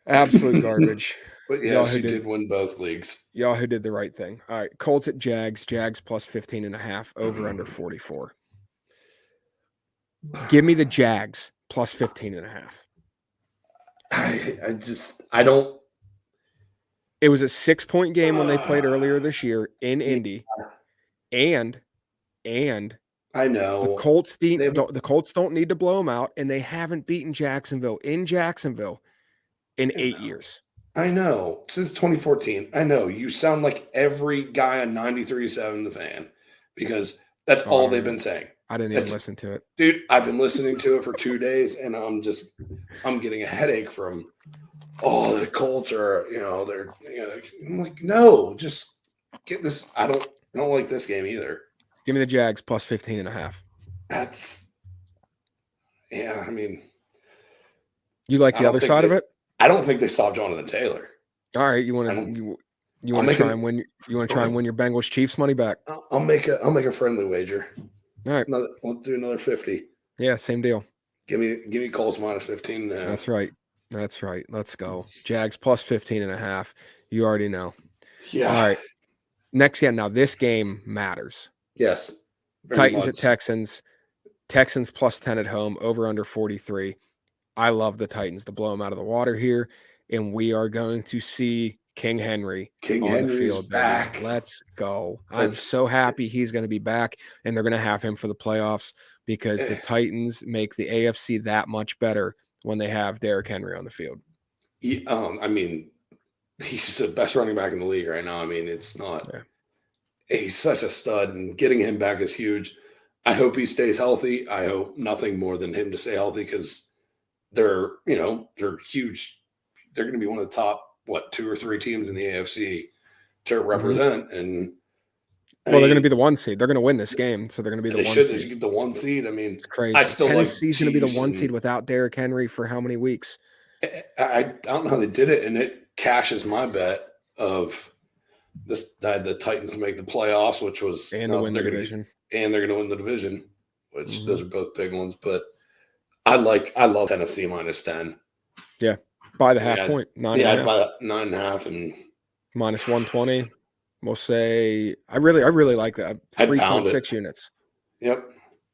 Speaker 1: Absolute garbage.
Speaker 2: But yes, he did win both leagues.
Speaker 1: Y'all who did the right thing. All right, Colts at Jags. Jags +15.5 over under 44. Give me the Jags +15.5.
Speaker 2: I don't.
Speaker 1: It was a 6-point game when they played earlier this year in Indy, and
Speaker 2: I know
Speaker 1: the Colts don't need to blow them out, and they haven't beaten Jacksonville in 8 years.
Speaker 2: I know, since 2014. I know you sound like every guy on 93.7 The Fan, because that's all they've been saying.
Speaker 1: I didn't even listen to it,
Speaker 2: dude. I've been listening to it for 2 days, and I'm getting a headache from the Colts are, I'm like, no, just get this. I don't like this game either.
Speaker 1: Give me the Jags +15.5.
Speaker 2: That's I mean,
Speaker 1: you like the other side of it?
Speaker 2: I don't think they saw Jonathan Taylor.
Speaker 1: All right, you want to try and win? You want to try and win your Bengals Chiefs money back?
Speaker 2: I'll make a friendly wager.
Speaker 1: All right,
Speaker 2: we'll do another 50.
Speaker 1: Yeah, same deal.
Speaker 2: Give me Colts -15.
Speaker 1: That's right. Let's go. Jags +15.5. You already know.
Speaker 2: Yeah.
Speaker 1: All right. Next game. Now this game matters.
Speaker 2: Yes.
Speaker 1: Titans at Texans. Texans +10 at home. Over under 43. I love the Titans to blow them out of the water here, and we are going to see King Henry on the field.
Speaker 2: Back.
Speaker 1: Let's go. I'm so happy he's going to be back, and they're going to have him for the playoffs because the Titans make the AFC that much better when they have Derrick Henry on the field.
Speaker 2: I mean, he's the best running back in the league right now. I mean, it's not he's such a stud, and getting him back is huge. I hope he stays healthy. I hope nothing more than him to stay healthy, because they're huge. They're going to be one of the top 2 or 3 teams in the AFC to represent. And
Speaker 1: they're going to be the 1 seed. They're going to win this game, so they're going to be the 1 seed.
Speaker 2: They should get the 1 seed. I mean,
Speaker 1: it's crazy.
Speaker 2: Tennessee's
Speaker 1: going to be the 1 seed without Derrick Henry for how many weeks?
Speaker 2: I don't know how they did it, and it cashes my bet of the Titans to make the playoffs, which was
Speaker 1: and to win the division.
Speaker 2: And they're going to win the division, which those are both big ones. But I love Tennessee -10.
Speaker 1: Yeah, by the half point. 9.5.
Speaker 2: Yeah, by 9.5 and
Speaker 1: -120. We'll say I really like that. 3.6 units.
Speaker 2: Yep.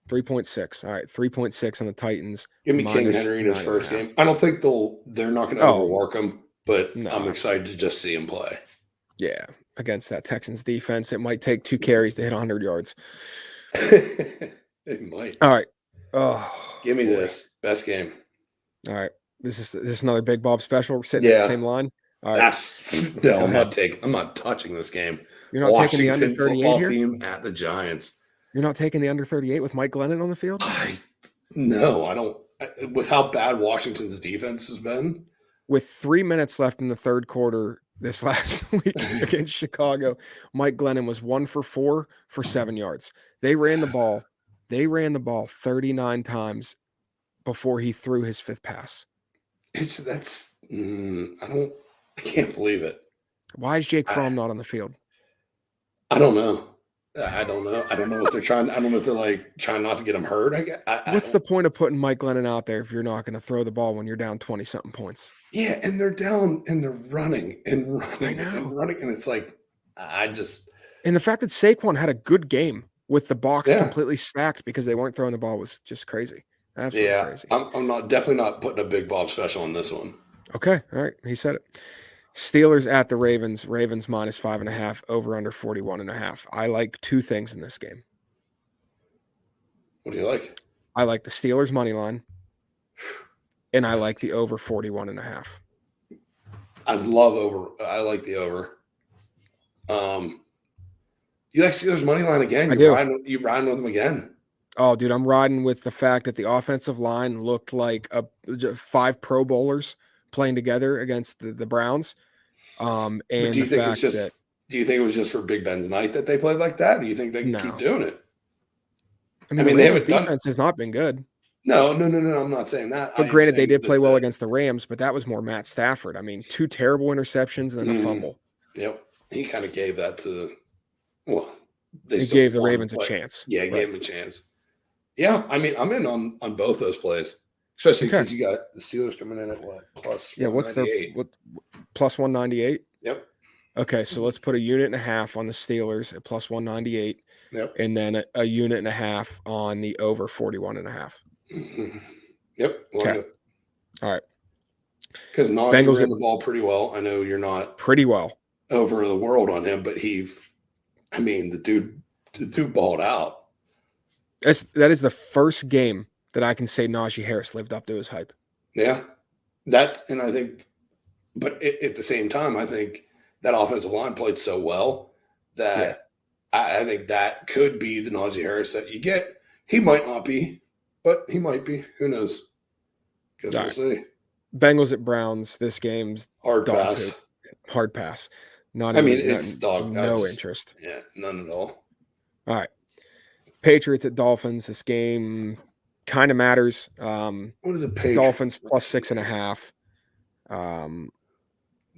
Speaker 1: 3.6. All right, 3.6 on the Titans.
Speaker 2: Give me King Henry in his first game. I don't think they're not going to overwork him, but I'm excited to just see him play.
Speaker 1: Yeah, against that Texans defense, it might take 2 carries to hit 100 yards.
Speaker 2: It might.
Speaker 1: All right. Oh,
Speaker 2: give me this best game.
Speaker 1: All right. This is another Big Bob special. We're sitting at the same line. All right.
Speaker 2: No, I'm not touching this game.
Speaker 1: You're not taking the under 38 here?
Speaker 2: Team at the Giants.
Speaker 1: You're not taking the under 38 with Mike Glennon on the field?
Speaker 2: No, I don't. With how bad Washington's defense has been.
Speaker 1: With 3 minutes left in the third quarter this last week against Chicago, Mike Glennon was 1 for 4 for 7 yards. They ran the ball 39 times before he threw his 5th pass.
Speaker 2: I can't believe it.
Speaker 1: Why is Jake Fromm not on the field?
Speaker 2: I don't know. I don't know what they're trying. I don't know if they're like trying not to get him hurt.
Speaker 1: What's the point of putting Mike Glennon out there if you're not going to throw the ball when you're down 20-something points?
Speaker 2: Yeah, and they're down and they're running and running and running, and it's like and
Speaker 1: the fact that Saquon had a good game. with the box completely stacked because they weren't throwing the ball was just crazy. Absolutely crazy.
Speaker 2: I'm definitely not putting a big Bob special on this one.
Speaker 1: Okay. All right. He said it. Steelers at the Ravens. Ravens minus 5.5, over under 41.5. I like two things in this game.
Speaker 2: What do you like?
Speaker 1: I like the Steelers money line, and I like the over 41.5.
Speaker 2: I like the over. You like Steelers money line again? You riding with them again?
Speaker 1: Oh, dude, I'm riding with the fact that the offensive line looked like 5 Pro Bowlers playing together against the Browns. And
Speaker 2: do you think it was just for Big Ben's night that they played like that? Or do you think they can keep doing it?
Speaker 1: I mean, the Rams' defense has not been good.
Speaker 2: No. I'm not saying that.
Speaker 1: But granted, they did play well against the Rams, but that was more Matt Stafford. I mean, 2 terrible interceptions and then a fumble.
Speaker 2: Yep. He kind of gave that to
Speaker 1: he gave the Ravens a chance.
Speaker 2: Yeah, he gave them a chance. Yeah, I mean, I'm in on both those plays, especially because you got the Steelers coming in at what? Plus 198.
Speaker 1: What's plus 198?
Speaker 2: Yep.
Speaker 1: Okay, so let's put a unit and a half on the Steelers at plus 198.
Speaker 2: Yep.
Speaker 1: And then a unit and a half on the over 41.5.
Speaker 2: Yep.
Speaker 1: Okay. All right.
Speaker 2: Because Najee ran the ball pretty well. I know you're not
Speaker 1: pretty well
Speaker 2: over the world on him, but the dude balled out.
Speaker 1: That is the first game that I can say Najee Harris lived up to his hype.
Speaker 2: Yeah. And I think, but at the same time, I think that offensive line played so well that I think that could be the Najee Harris that you get. He might not be, but he might be. Who knows? Because we'll see.
Speaker 1: Bengals at Browns. This game's
Speaker 2: hard pass.
Speaker 1: Hard pass.
Speaker 2: It's dog.
Speaker 1: No interest.
Speaker 2: Yeah, none at all.
Speaker 1: All right. Patriots at Dolphins. This game kind of matters.
Speaker 2: What are the Patriots?
Speaker 1: Dolphins plus 6.5.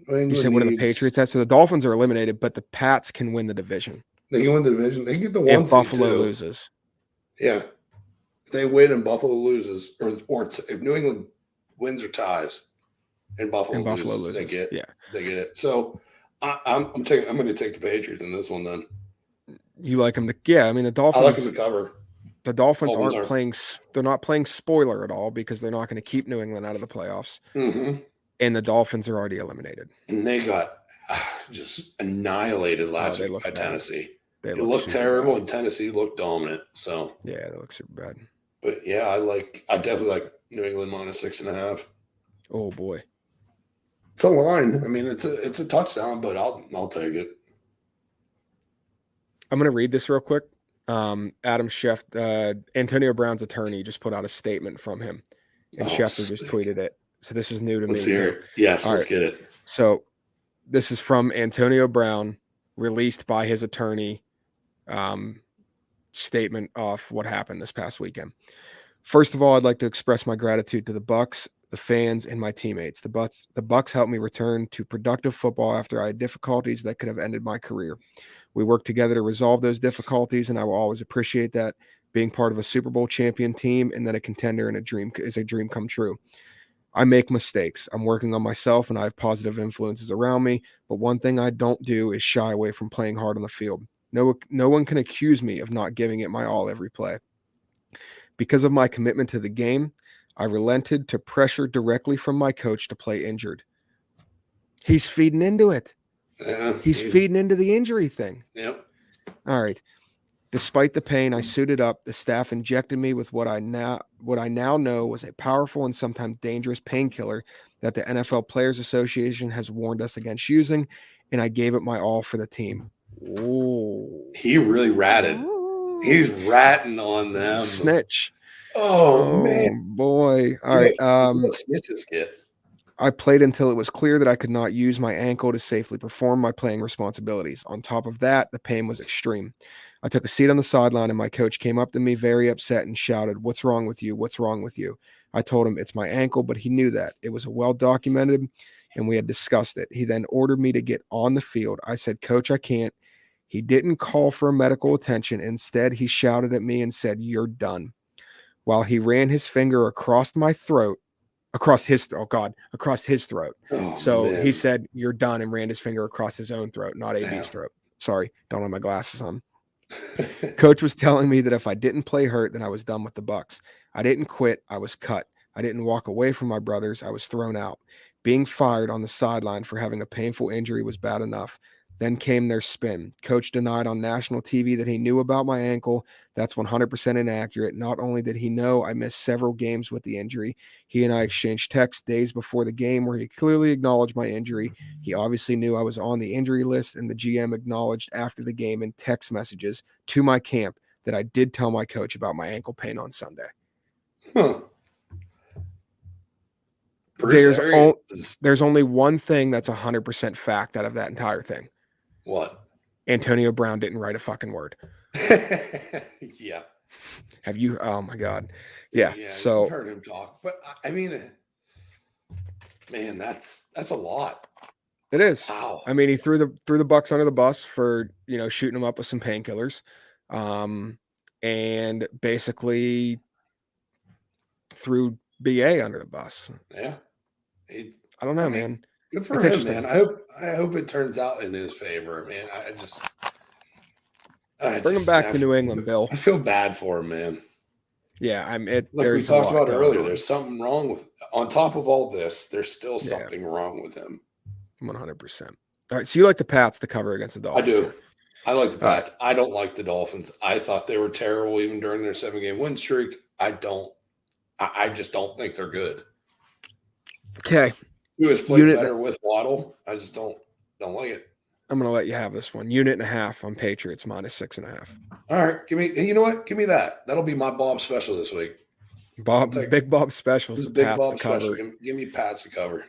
Speaker 1: You said what are the Patriots at? So the Dolphins are eliminated, but the Pats can win the division.
Speaker 2: They can win the division. They get the 1 seed
Speaker 1: if Buffalo loses.
Speaker 2: Yeah. If they win and Buffalo loses, or if New England wins or ties and Buffalo loses, they get it. So I'm going to take the Patriots in this one then.
Speaker 1: You like them to? Yeah, I mean the Dolphins.
Speaker 2: I like them to cover.
Speaker 1: The Dolphins aren't playing. They're not playing spoiler at all because they're not going to keep New England out of the playoffs.
Speaker 2: Mm-hmm.
Speaker 1: And the Dolphins are already eliminated.
Speaker 2: And they got just annihilated last week by Tennessee. They looked terrible, and Tennessee looked dominant. So
Speaker 1: yeah, they look super bad.
Speaker 2: But yeah, I definitely like New England minus 6.5.
Speaker 1: Oh boy,
Speaker 2: it's a line. I mean, it's a touchdown, but I'll take it.
Speaker 1: I'm going to read this real quick. Adam Schefter, Antonio Brown's attorney, just put out a statement from him, and Schefter just tweeted it. So this is new to me.
Speaker 2: Let's hear it. Yes, let's get it.
Speaker 1: So this is from Antonio Brown, released by his attorney, statement of what happened this past weekend. First of all, I'd like to express my gratitude to the Bucs, the fans, and my teammates. The Bucs helped me return to productive football after I had difficulties that could have ended my career. We worked together to resolve those difficulties, and I will always appreciate that. Being part of a Super Bowl champion team and then a contender and is a dream come true. I make mistakes. I'm working on myself, and I have positive influences around me. But one thing I don't do is shy away from playing hard on the field. No one can accuse me of not giving it my all every play. Because of my commitment to the game, I relented to pressure directly from my coach to play injured. He's feeding into it.
Speaker 2: Yeah,
Speaker 1: He's feeding into the injury thing.
Speaker 2: Yep.
Speaker 1: All right. Despite the pain, I suited up. The staff injected me with what I now know was a powerful and sometimes dangerous painkiller that the NFL Players Association has warned us against using, and I gave it my all for the team. Ooh.
Speaker 2: He really ratted. He's ratting on them.
Speaker 1: Snitch.
Speaker 2: Oh man,
Speaker 1: boy. All right.
Speaker 2: Snitches get.
Speaker 1: I played until it was clear that I could not use my ankle to safely perform my playing responsibilities. On top of that, the pain was extreme. I took a seat on the sideline, and my coach came up to me very upset and shouted, "What's wrong with you? What's wrong with you?" I told him it's my ankle, but he knew that. It was well documented, and we had discussed it. He then ordered me to get on the field. I said, "Coach, I can't." He didn't call for medical attention. Instead, he shouted at me and said, "You're done," while he ran his finger across my throat. Across his throat.
Speaker 2: Oh,
Speaker 1: so
Speaker 2: man.
Speaker 1: He said, "You're done," and ran his finger across his own throat, not AB's throat. Sorry, don't have my glasses on. Coach was telling me that if I didn't play hurt, then I was done with the Bucks. I didn't quit. I was cut. I didn't walk away from my brothers. I was thrown out. Being fired on the sideline for having a painful injury was bad enough. Then came their spin. Coach denied on national TV that he knew about my ankle. That's 100% inaccurate. Not only did he know I missed several games with the injury, he and I exchanged texts days before the game where he clearly acknowledged my injury. He obviously knew I was on the injury list, and the GM acknowledged after the game in text messages to my camp that I did tell my coach about my ankle pain on Sunday.
Speaker 2: Huh.
Speaker 1: There's only one thing that's 100% fact out of that entire thing.
Speaker 2: What?
Speaker 1: Antonio Brown didn't write a fucking word.
Speaker 2: Yeah.
Speaker 1: Have you? Oh my God. Yeah. So
Speaker 2: I've heard him talk, but I mean, man, that's a lot.
Speaker 1: It is.
Speaker 2: Wow.
Speaker 1: I mean, he threw the Bucks under the bus for, shooting them up with some painkillers, and basically threw BA under the bus.
Speaker 2: Yeah.
Speaker 1: I don't know, man.
Speaker 2: Good for him, man. I hope it turns out in his favor, man.
Speaker 1: Bring him back to New England, Bill.
Speaker 2: I feel bad for him, man.
Speaker 1: Yeah,
Speaker 2: like we talked about earlier, there's something wrong with. On top of all this, there's still something wrong with him.
Speaker 1: 100%. All right, so you like the Pats to cover against the Dolphins?
Speaker 2: I do. I like the Pats. I don't like the Dolphins. I thought they were terrible even during their 7-game win streak. I just don't think they're good.
Speaker 1: Okay.
Speaker 2: Who has played better with Waddle? I just don't like it.
Speaker 1: I'm going to let you have this one. 1.5 on Patriots -6.5.
Speaker 2: All right. You know what? Give me that. That'll be my Bob special this week.
Speaker 1: Big Bob specials.
Speaker 2: Big Bob special. Give me Pats to cover.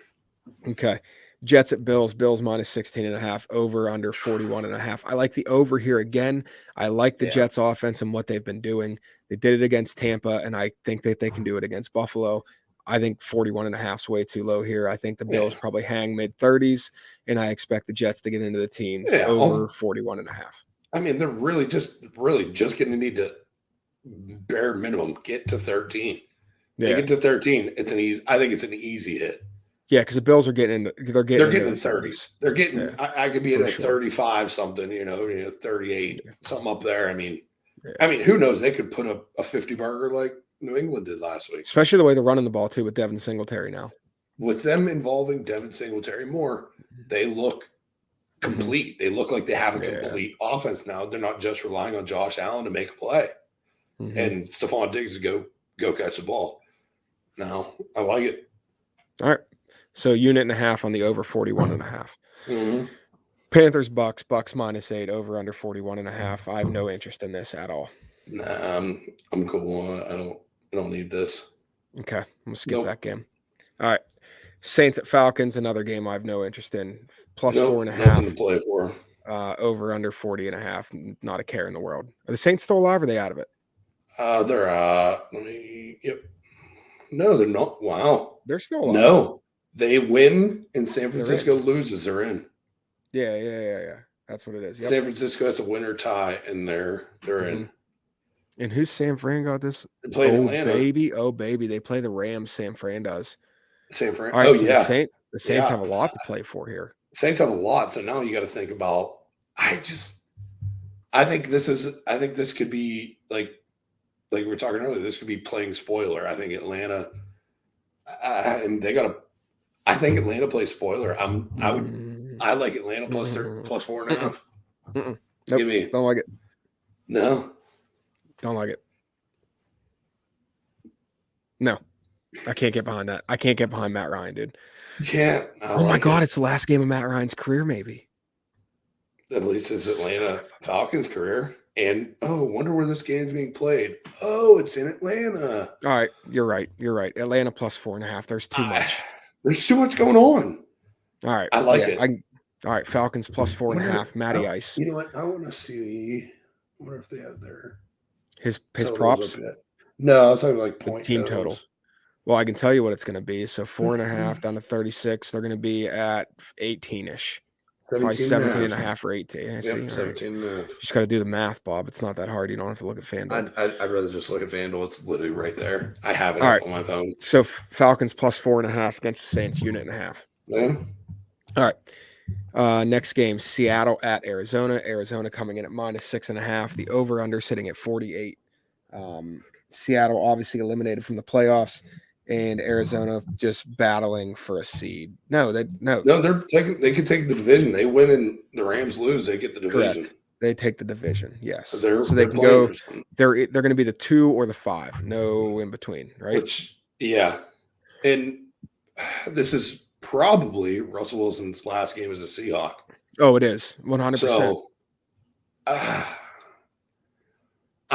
Speaker 1: Okay. Jets at Bills. Bills -16.5. Over under 41.5. I like the over here again. I like the Jets offense and what they've been doing. They did it against Tampa, and I think that they can do it against Buffalo. I think 41.5 is way too low here. I think the Bills probably hang mid-30s, and I expect the Jets to get into the teens over 41.5.
Speaker 2: I mean, they're really just going to need to bare minimum get to 13. They get to 13. I think it's an easy hit.
Speaker 1: Yeah, because the Bills are getting into they're getting
Speaker 2: in the 30s. They're getting. I could be at a 35 something. 38 something up there. I mean, who knows? They could put a 50 burger like New England did last week.
Speaker 1: Especially the way they're running the ball, too, with Devin Singletary now.
Speaker 2: With them involving Devin Singletary more, they look complete. They look like they have a complete offense now. They're not just relying on Josh Allen to make a play. And Stephon Diggs to go catch the ball. Now, I like it.
Speaker 1: All right. So 1.5 on the over 41.5. Panthers, Bucks -8, over under 41.5. I have no interest in this at all.
Speaker 2: Nah, I'm cool. I don't need this.
Speaker 1: Okay, I'm gonna skip that game. All right, Saints at Falcons, another game I have no interest in. +4.5.
Speaker 2: Nothing to play for.
Speaker 1: Over under 40.5. Not a care in the world. Are the Saints still alive? Or are they out of it?
Speaker 2: They're Yep. No, they're not. Wow.
Speaker 1: They're still alive.
Speaker 2: No, they win and San Francisco loses. They're in.
Speaker 1: Yeah. That's what it is. Yep.
Speaker 2: San Francisco has a winner tie, and they're in.
Speaker 1: And who's San Fran got this?
Speaker 2: They play Atlanta.
Speaker 1: Baby. They play the Rams. San Fran does.
Speaker 2: San Fran.
Speaker 1: All right, The Saints have a lot to play for here.
Speaker 2: Saints have a lot, so now you got to think about. I think this could be like we were talking earlier. This could be playing spoiler. I think Atlanta, and they got to. I think Atlanta plays spoiler. I like Atlanta plus 4.5.
Speaker 1: Nope,
Speaker 2: Give me.
Speaker 1: Don't like it.
Speaker 2: No.
Speaker 1: Don't like it. No. I can't get behind that. I can't get behind Matt Ryan, dude.
Speaker 2: You can't.
Speaker 1: Oh my God, it's the last game of Matt Ryan's career, maybe.
Speaker 2: At least it's Atlanta Falcons' career. And wonder where this game's being played. Oh, it's in Atlanta.
Speaker 1: All right, you're right. Atlanta +4.5. There's too much.
Speaker 2: There's too much going on.
Speaker 1: All right.
Speaker 2: I like it.
Speaker 1: All right, Falcons +4.5. Matty Ice.
Speaker 2: You know what? I want to see. I wonder if they have their
Speaker 1: his props.
Speaker 2: No, I was talking like point
Speaker 1: team total. Well, I can tell you what it's going to be. So 4.5 down to 36. They're going to be at 18-ish. Probably 17.5 or 18.
Speaker 2: Yep, 17.5.
Speaker 1: Just got to do the math, Bob. It's not that hard. You don't have to look at FanDuel.
Speaker 2: I'd rather just look at FanDuel. It's literally right there. I have it on my phone.
Speaker 1: So Falcons +4.5 against the Saints, 1.5.
Speaker 2: Yeah.
Speaker 1: All right. Next game, Seattle at Arizona. Arizona coming in at -6.5. The over/under sitting at 48. Seattle obviously eliminated from the playoffs, and Arizona just battling for a seed. No,
Speaker 2: They can take the division. They win and the Rams lose, they get the division.
Speaker 1: Correct. They take the division. Yes.
Speaker 2: So
Speaker 1: they can go. They're going to be the 2 or the 5. No in between, right?
Speaker 2: And this is probably Russell Wilson's last game as a Seahawk.
Speaker 1: Oh, it is 100%.
Speaker 2: So, I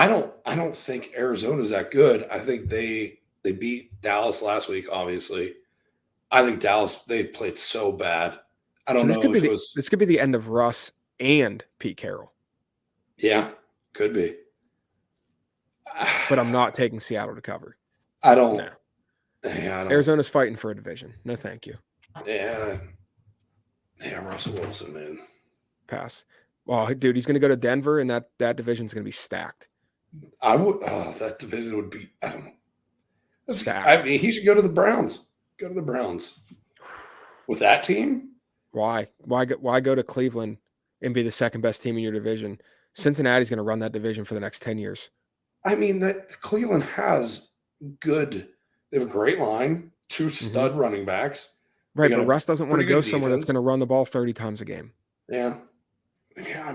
Speaker 2: don't think Arizona's that good. I think they beat Dallas last week. Obviously, I think Dallas, they played so bad. I don't know if
Speaker 1: this could be the end of Russ and Pete Carroll.
Speaker 2: Yeah, could be.
Speaker 1: But I'm not taking Seattle to cover.
Speaker 2: I don't.
Speaker 1: No. Arizona's fighting for a division. No, thank you.
Speaker 2: Yeah, Russell Wilson, man.
Speaker 1: Pass. Well, dude, he's going to go to Denver, and that division's going to be stacked.
Speaker 2: That division would be, I don't know.
Speaker 1: Stacked.
Speaker 2: I mean, he should go to the Browns. Go to the Browns. With that team?
Speaker 1: Why go to Cleveland and be the second best team in your division? Cincinnati's going to run that division for the next 10 years.
Speaker 2: I mean, that Cleveland has they have a great line, 2 stud running backs.
Speaker 1: Right, but Russ doesn't want to go somewhere that's going to run the ball 30 times a game.
Speaker 2: Yeah,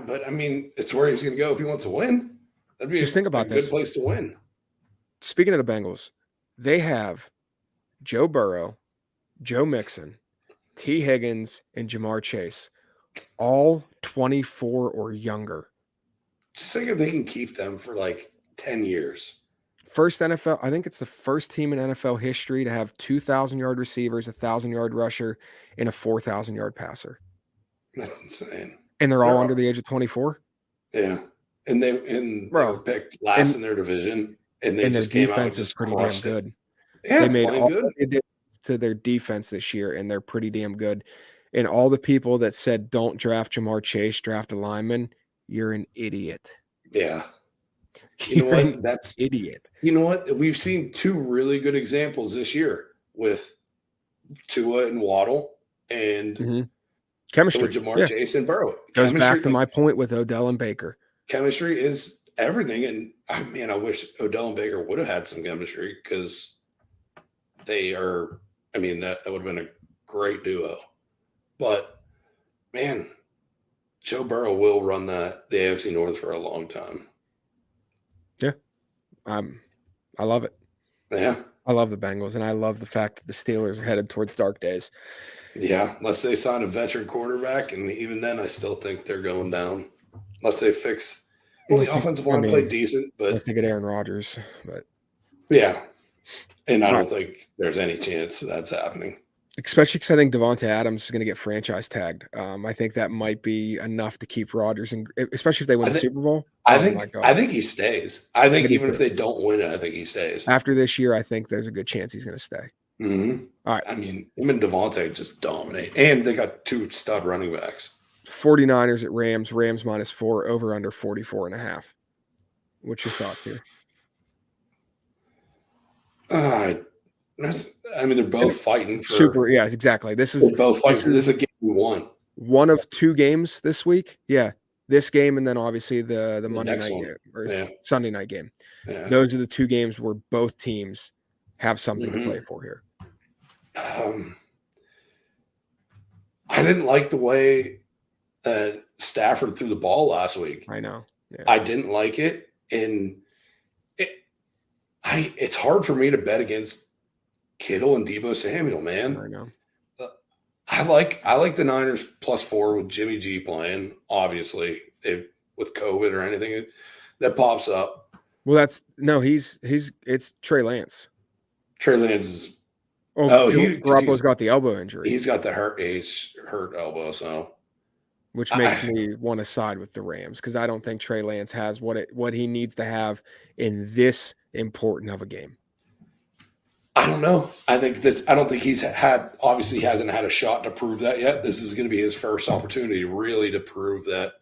Speaker 2: but I mean, it's where he's going to go if he wants to win. That'd be
Speaker 1: think about
Speaker 2: a good place to win.
Speaker 1: Speaking of the Bengals, they have Joe Burrow, Joe Mixon, T. Higgins, and Jamar Chase, all 24 or younger.
Speaker 2: Just think if they can keep them for like 10 years.
Speaker 1: First NFL, I think it's the first team in NFL history to have 2,000-yard receivers, 1,000-yard rusher, and a 4,000-yard passer.
Speaker 2: That's insane.
Speaker 1: And they're all under the age of 24?
Speaker 2: Yeah. And they were picked last in their division, and their
Speaker 1: defense is pretty damn good.
Speaker 2: Yeah,
Speaker 1: they made all they did to their defense this year, and they're pretty damn good. And all the people that said don't draft Jamar Chase, draft a lineman, you're an idiot.
Speaker 2: Yeah. You know what? That's
Speaker 1: idiot.
Speaker 2: You know what? We've seen 2 really good examples this year with Tua and Waddle and
Speaker 1: chemistry.
Speaker 2: With Jamar Chase and Burrow.
Speaker 1: Goes back to my point with Odell and Baker.
Speaker 2: Chemistry is everything. And I wish Odell and Baker would have had some chemistry because they are, that would have been a great duo. But man, Joe Burrow will run the AFC North for a long time.
Speaker 1: Yeah. I love it.
Speaker 2: Yeah.
Speaker 1: I love the Bengals, and I love the fact that the Steelers are headed towards dark days.
Speaker 2: Yeah, unless they sign a veteran quarterback, and even then I still think they're going down. Unless they fix the offensive line played decent, but
Speaker 1: unless they get Aaron Rodgers. But
Speaker 2: yeah. And I don't think there's any chance that's happening.
Speaker 1: Especially because I think Devonta Adams is going to get franchise tagged. I think that might be enough to keep Rodgers, and especially if they win the Super Bowl.
Speaker 2: I think he stays. I think even if they don't win it, I think he stays.
Speaker 1: After this year, I think there's a good chance he's going to stay.
Speaker 2: Mm-hmm.
Speaker 1: All right.
Speaker 2: Him and Devontae just dominate, and they got 2 stud running backs.
Speaker 1: 49ers at Rams. Rams -4, over under 44.5. What's your thoughts here?
Speaker 2: They're both fighting for
Speaker 1: super. Yeah, exactly. This is
Speaker 2: both fighting. This is a game we won.
Speaker 1: One of 2 games this week. Yeah, this game, and then obviously the Monday night game or Sunday night game.
Speaker 2: Yeah.
Speaker 1: Those are the 2 games where both teams have something to play for here.
Speaker 2: I didn't like the way Stafford threw the ball last week.
Speaker 1: I know. Yeah.
Speaker 2: I didn't like it, and it's hard for me to bet against Kittle and Deebo Samuel, man.
Speaker 1: I know.
Speaker 2: I like the Niners +4 with Jimmy G playing. Obviously, with COVID or anything that pops up.
Speaker 1: Well, it's Trey Lance.
Speaker 2: Trey Lance is.
Speaker 1: Garoppolo's got the elbow injury.
Speaker 2: He's got the hurt elbow, so.
Speaker 1: Which makes me want to side with the Rams because I don't think Trey Lance has what he needs to have in this important of a game.
Speaker 2: I don't know. I don't think he's hasn't had a shot to prove that yet. This is going to be his first opportunity really to prove that,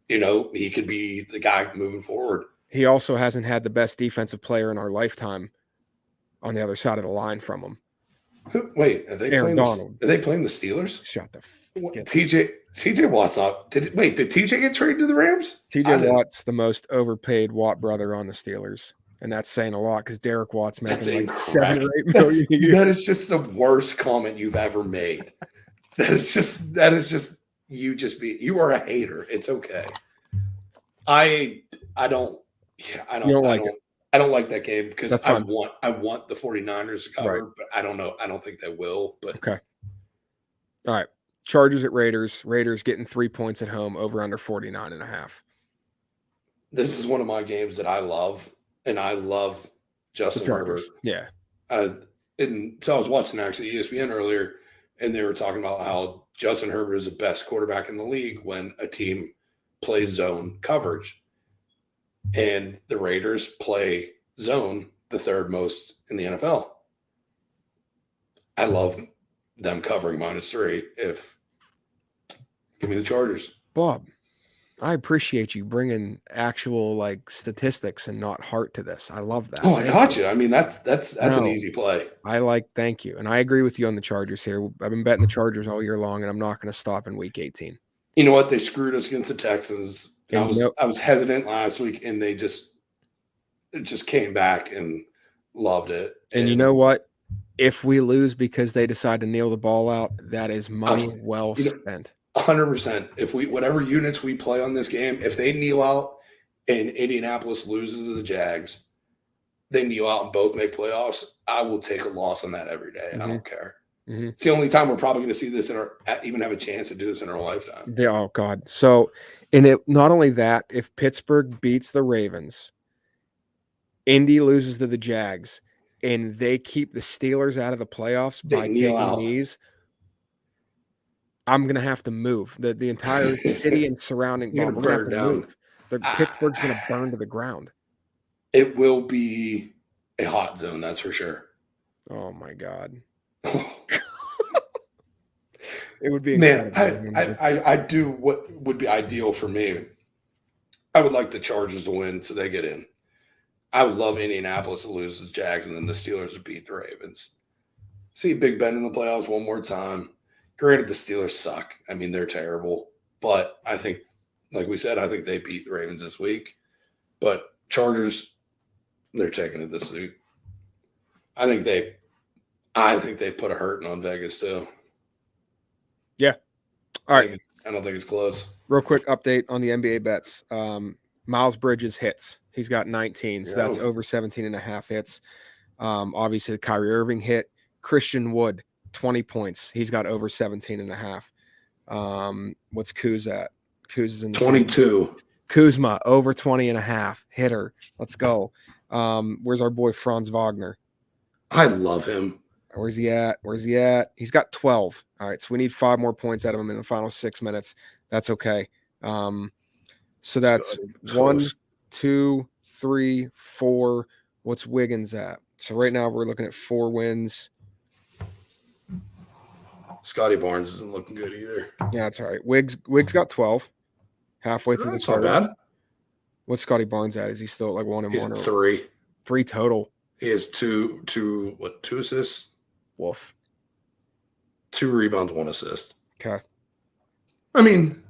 Speaker 2: he could be the guy moving forward.
Speaker 1: He also hasn't had the best defensive player in our lifetime on the other side of the line from him.
Speaker 2: Wait, are they
Speaker 1: Aaron
Speaker 2: playing
Speaker 1: Donald.
Speaker 2: Are they playing the Steelers?
Speaker 1: Shut the
Speaker 2: TJ Watt's not. Did TJ get traded to the Rams?
Speaker 1: TJ Watt's the most overpaid Watt brother on the Steelers. And that's saying a lot because Derek Watt's making like 7 or 8 million a year.
Speaker 2: That is just the worst comment you've ever made. That is just you are a hater. It's okay. I don't like that game because I want the 49ers to cover, right. But I don't know. I don't think they will. But
Speaker 1: okay. All right. Chargers at Raiders. Raiders getting 3 points at home, over under 49.5.
Speaker 2: This is one of my games that I love, and I love Justin Herbert.
Speaker 1: Yeah.
Speaker 2: And so I was watching actually ESPN earlier, and they were talking about how Justin Herbert is the best quarterback in the league when a team plays zone coverage. And the Raiders play zone the third most in the NFL. I love them covering -3. Give me the Chargers.
Speaker 1: Bob, I appreciate you bringing actual like statistics and not heart to this. I love that.
Speaker 2: Oh, I got you. I mean, that's an easy play.
Speaker 1: Thank you. And I agree with you on the Chargers here. I've been betting the Chargers all year long, and I'm not going to stop in week 18.
Speaker 2: You know what? They screwed us against the Texans. I was hesitant last week, and they just came back and loved it.
Speaker 1: And you know what? If we lose because they decide to kneel the ball out, that is money well spent.
Speaker 2: 100%. If whatever units we play on this game, if they kneel out and Indianapolis loses to the Jags, they kneel out and both make playoffs, I will take a loss on that every day. Mm-hmm. I don't care. Mm-hmm. It's the only time we're probably going to see this even have a chance to do this in our lifetime.
Speaker 1: Yeah, oh God. So, not only that, if Pittsburgh beats the Ravens, Indy loses to the Jags, and they keep the Steelers out of the playoffs by taking knees, I'm going to have to move. The entire city and surrounding we're going to have to move. Pittsburgh's going to burn to the ground.
Speaker 2: It will be a hot zone, that's for sure.
Speaker 1: Oh, my God. It would be
Speaker 2: man. I do what would be ideal for me. I would like the Chargers to win so they get in. I would love Indianapolis to lose to the Jags and then the Steelers to beat the Ravens. See Big Ben in the playoffs one more time. Granted, the Steelers suck. I mean, they're terrible. But I think, like we said, I think they beat the Ravens this week. But Chargers, they're taking it this week. I think they put a hurting on Vegas too.
Speaker 1: Yeah. All right.
Speaker 2: I don't think it's close.
Speaker 1: Real quick update on the NBA bets. Miles Bridges hits. He's got 19, so that's over 17.5 hits. Obviously, the Kyrie Irving hit. Christian Wood, 20 points. He's got over 17.5. What's Kuz at? Kuz is in the
Speaker 2: 22.
Speaker 1: Same. Kuzma, over 20.5. Hitter. Let's go. Where's our boy Franz Wagner?
Speaker 2: I love him.
Speaker 1: Where's he at? He's got 12. All right, so we need 5 more points out of him in the final 6 minutes. That's okay. So that's 1, 2, 3, 4. What's Wiggins at? So right now we're looking at 4 wins.
Speaker 2: Scotty Barnes isn't looking good either.
Speaker 1: Yeah, that's all right. Wiggs got 12. Halfway through the
Speaker 2: third. That's not bad.
Speaker 1: What's Scotty Barnes at? Is he still like 1 and 1?
Speaker 2: He's 3.
Speaker 1: 3 total.
Speaker 2: He has two assists?
Speaker 1: Wolf.
Speaker 2: 2 rebounds, 1 assist.
Speaker 1: Okay.
Speaker 2: I mean,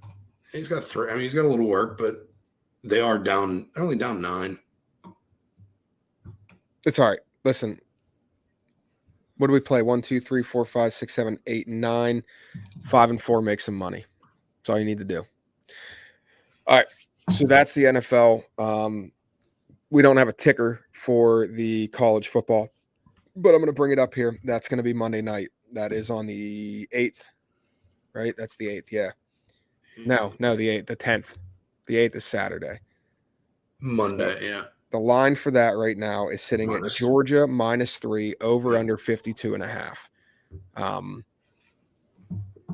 Speaker 2: he's got 3. I mean, he's got a little work, but they are down. They're only down 9.
Speaker 1: It's all right. Listen. What do we play? 1, 2, 3, 4, 5, 6, 7, 8, 9. 5 and 4 make some money. That's all you need to do. All right. So that's the NFL. We don't have a ticker for the college football, but I'm going to bring it up here. That's going to be Monday night. That is on the 8th, right? That's the 8th, yeah. No, the 8th, the 10th. The 8th is Saturday.
Speaker 2: Monday,
Speaker 1: so
Speaker 2: yeah.
Speaker 1: The line for that right now is sitting at Georgia -3, over under 52.5.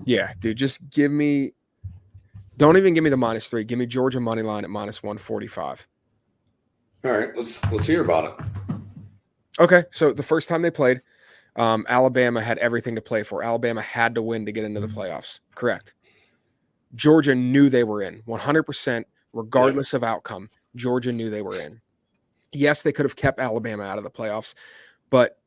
Speaker 1: Yeah, dude, just don't even give me the -3. Give me Georgia money line at -145.
Speaker 2: All right, let's hear about it.
Speaker 1: Okay, so the first time they played, Alabama had everything to play for. Alabama had to win to get into the playoffs. Correct. Georgia knew they were in 100%, regardless of outcome. Georgia knew they were in. Yes, they could have kept Alabama out of the playoffs, but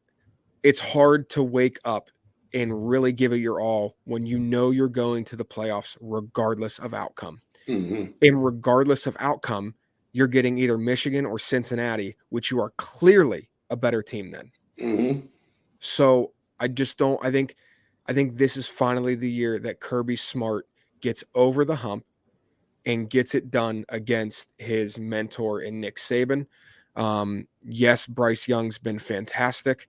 Speaker 1: it's hard to wake up and really give it your all when you know you're going to the playoffs regardless of outcome.
Speaker 2: Mm-hmm.
Speaker 1: And regardless of outcome, you're getting either Michigan or Cincinnati, which you are clearly a better team than.
Speaker 2: Mm-hmm.
Speaker 1: So I think this is finally the year that Kirby Smart gets over the hump and gets it done against his mentor in Nick Saban. Yes, Bryce Young's been fantastic.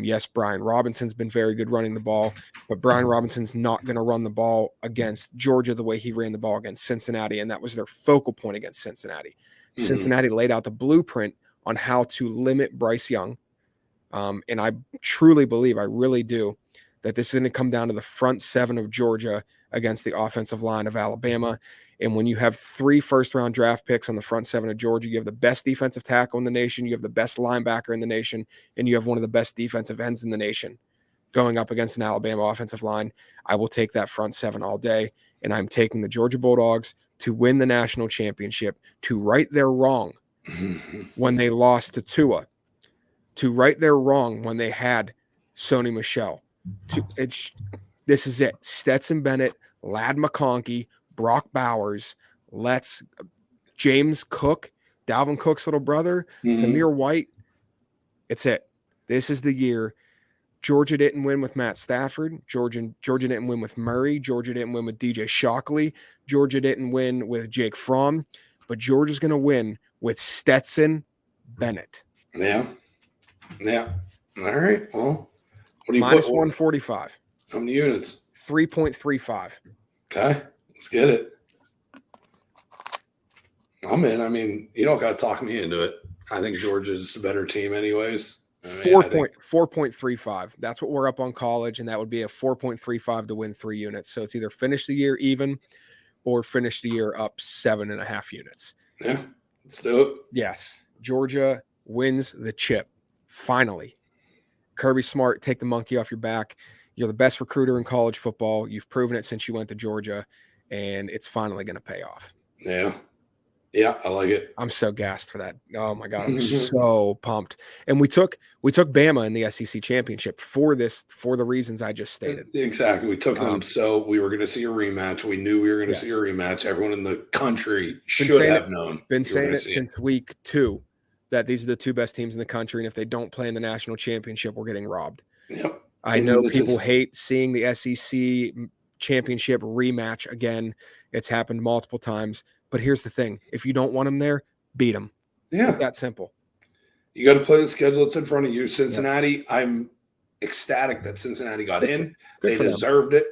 Speaker 1: Yes, Brian Robinson's been very good running the ball, but Brian Robinson's not going to run the ball against Georgia the way he ran the ball against Cincinnati, and that was their focal point against Cincinnati.
Speaker 2: Mm-hmm.
Speaker 1: Cincinnati laid out the blueprint on how to limit Bryce Young, and I truly believe, I really do, that this is going to come down to the front seven of Georgia against the offensive line of Alabama. And when you have 3 first-round draft picks on the front seven of Georgia, you have the best defensive tackle in the nation, you have the best linebacker in the nation, and you have one of the best defensive ends in the nation going up against an Alabama offensive line. I will take that front seven all day, and I'm taking the Georgia Bulldogs to win the national championship, to right their wrong when they lost to Tua, to right their wrong when they had Sony Michel. This is it. Stetson Bennett, Ladd McConkey, Brock Bowers, James Cook, Dalvin Cook's little brother, Zamir White. It's it. This is the year. Georgia didn't win with Matt Stafford. Georgia didn't win with Murray. Georgia didn't win with DJ Shockley. Georgia didn't win with Jake Fromm. But Georgia's going to win with Stetson Bennett.
Speaker 2: Yeah. Yeah. All right. Well, what do you
Speaker 1: minus
Speaker 2: put?
Speaker 1: 145.
Speaker 2: How many units?
Speaker 1: 3.35.
Speaker 2: Okay. Let's get it. I'm in. I mean, you don't got to talk me into it. I think Georgia's a better team anyways.
Speaker 1: 4.35. That's what we're up on college, and that would be a 4.35 to win 3 units. So it's either finish the year even or finish the year up 7.5 units.
Speaker 2: Yeah, let's do it.
Speaker 1: Yes. Georgia wins the chip. Finally. Kirby Smart, take the monkey off your back. You're the best recruiter in college football. You've proven it since you went to Georgia, and it's finally going to pay off.
Speaker 2: Yeah. Yeah, I like it.
Speaker 1: I'm so gassed for that. Oh my God, I'm so pumped. And we took Bama in the SEC championship for the reasons I just stated.
Speaker 2: Exactly. We took them so we were going to see a rematch. We knew we were going to see a rematch. Everyone in the country should have known.
Speaker 1: Been saying it since week 2 that these are the 2 best teams in the country, and if they don't play in the national championship, we're getting robbed.
Speaker 2: Yep.
Speaker 1: I know people hate seeing the SEC championship rematch again. It's happened multiple times. But here's the thing. If you don't want them there, beat them.
Speaker 2: Yeah.
Speaker 1: It's that simple.
Speaker 2: You got to play the schedule that's in front of you. Cincinnati, I'm ecstatic that Cincinnati got in. They deserved it.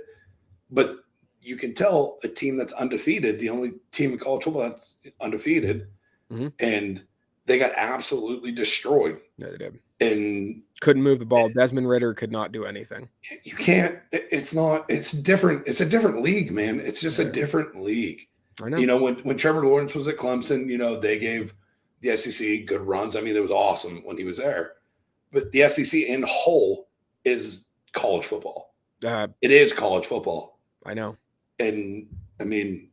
Speaker 2: But you can tell a team that's undefeated, the only team in college football that's undefeated, and they got absolutely destroyed.
Speaker 1: Yeah, they did.
Speaker 2: And
Speaker 1: couldn't move the ball. Desmond Ridder could not do anything.
Speaker 2: You can't. It's different. It's a different league, man. It's just a different league.
Speaker 1: I know.
Speaker 2: You know, when Trevor Lawrence was at Clemson, you know, they gave the SEC good runs. I mean, it was awesome when he was there. But the SEC in whole is college football. It is college football.
Speaker 1: I know.
Speaker 2: And, I mean,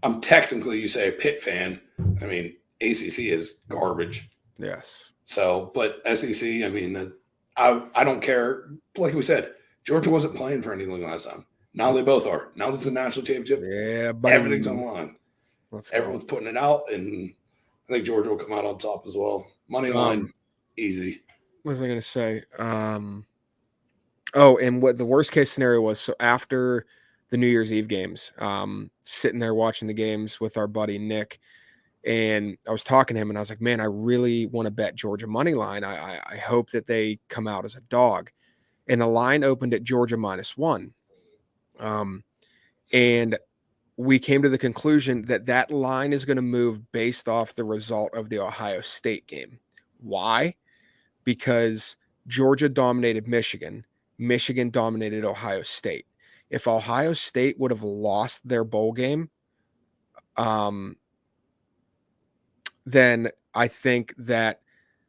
Speaker 2: I'm technically, you say, a Pitt fan. I mean, ACC is garbage.
Speaker 1: Yes.
Speaker 2: So, but SEC, I mean, I don't care. Like we said, Georgia wasn't playing for anything last time. Now they both are. Now it's a national championship.
Speaker 1: Yeah, buddy.
Speaker 2: Everything's on the line. Everyone's putting it out, and I think Georgia will come out on top as well. Money line, easy.
Speaker 1: What was I going to say? And what the worst case scenario was, so after the New Year's Eve games, sitting there watching the games with our buddy Nick, and I was talking to him, and I was like, man, I really want to bet Georgia money line. I hope that they come out as a dog. And the line opened at Georgia -1. And we came to the conclusion that line is going to move based off the result of the Ohio State game. Why? Because Georgia dominated Michigan. Michigan dominated Ohio State. If Ohio State would have lost their bowl game, then I think that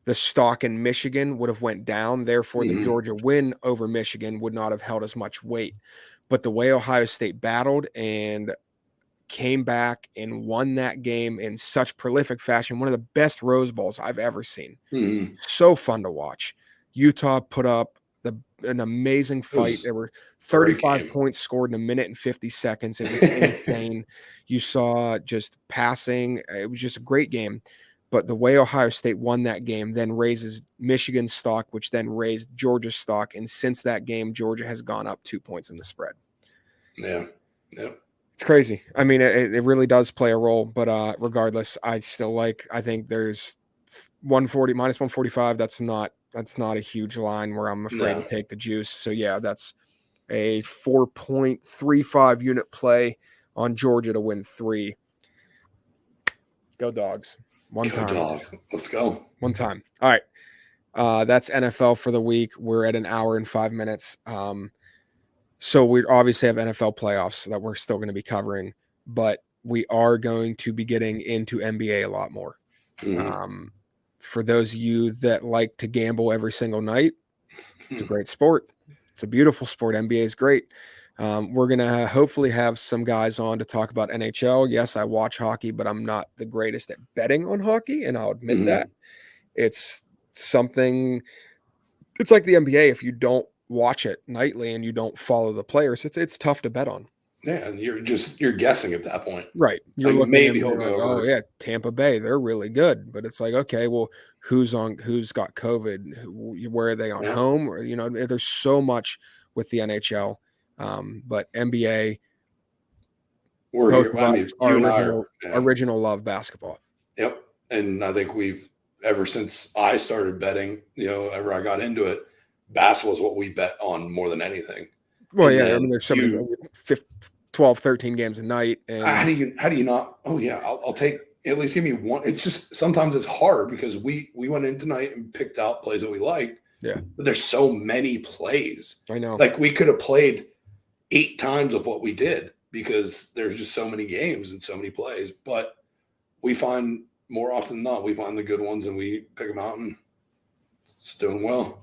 Speaker 1: the stock in Michigan would have went down. Therefore, the Georgia win over Michigan would not have held as much weight. But the way Ohio State battled and came back and won that game in such prolific fashion, one of the best Rose Bowls I've ever seen. So fun to watch. Utah put up an amazing fight. There were 35 points scored in a minute and 50 seconds. It was insane. You saw just passing. It was just a great game. But the way Ohio State won that game then raises Michigan's stock, which then raised Georgia's stock. And since that game, Georgia has gone up 2 points in the spread.
Speaker 2: Yeah.
Speaker 1: It's crazy. I mean, it really does play a role. But regardless, I think there's 140 minus 145. That's not a huge line where I'm afraid to take the juice. So yeah, that's a 4.35 unit play on Georgia to win 3. Go Dogs. One time.
Speaker 2: Dogs. Let's go.
Speaker 1: One time. All right. That's NFL for the week. We're at an hour and 5 minutes. So we obviously have NFL playoffs that we're still going to be covering, but we are going to be getting into NBA a lot more. Mm-hmm. For those of you that like to gamble every single night, it's a great sport. It's a beautiful sport. NBA is great. We're going to hopefully have some guys on to talk about NHL. Yes, I watch hockey, but I'm not the greatest at betting on hockey, and I'll admit that. It's something – it's like the NBA. If you don't watch it nightly and you don't follow the players, it's tough to bet on.
Speaker 2: Yeah, and you're guessing at that point.
Speaker 1: Right.
Speaker 2: You're like, maybe he'll go over.
Speaker 1: Oh, yeah, Tampa Bay, they're really good. But it's like, okay, well, who's got COVID? Where are they on home? Or, there's so much with the NHL. But NBA, original love basketball.
Speaker 2: Yep. And I think ever since I started betting, ever I got into it, basketball is what we bet on more than anything.
Speaker 1: Well, and I mean, there's so many 12, 13 games a night. And
Speaker 2: how do you not? Oh yeah, I'll take, at least give me one. It's just, sometimes it's hard because we went in tonight and picked out plays that we liked.
Speaker 1: Yeah.
Speaker 2: But there's so many plays.
Speaker 1: I know.
Speaker 2: Like we could have played 8 times of what we did because there's just so many games and so many plays. But we find more often than not, we find the good ones and we pick them out, and it's doing well.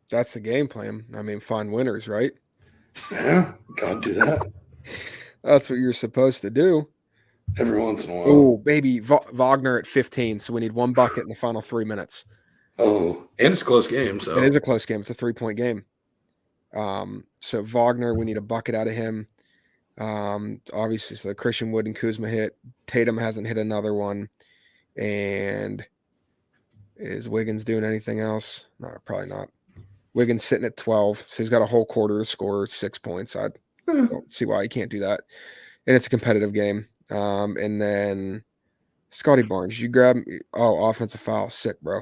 Speaker 1: That's the game plan. I mean, find winners, right?
Speaker 2: Yeah, gotta do that.
Speaker 1: That's what you're supposed to do.
Speaker 2: Every once in a while.
Speaker 1: Oh, baby, Wagner at 15, so we need 1 bucket in the final 3 minutes.
Speaker 2: Oh, and it's a close game. So
Speaker 1: it is a close game. It's a 3-point game. So Wagner, we need a bucket out of him. Obviously, so Christian Wood and Kuzma hit. Tatum hasn't hit another one. And is Wiggins doing anything else? No, probably not. Wiggins sitting at 12, so he's got a whole quarter to score 6 points. I don't see why he can't do that. And it's a competitive game. And then Scotty Barnes, you grab – offensive foul. Sick, bro.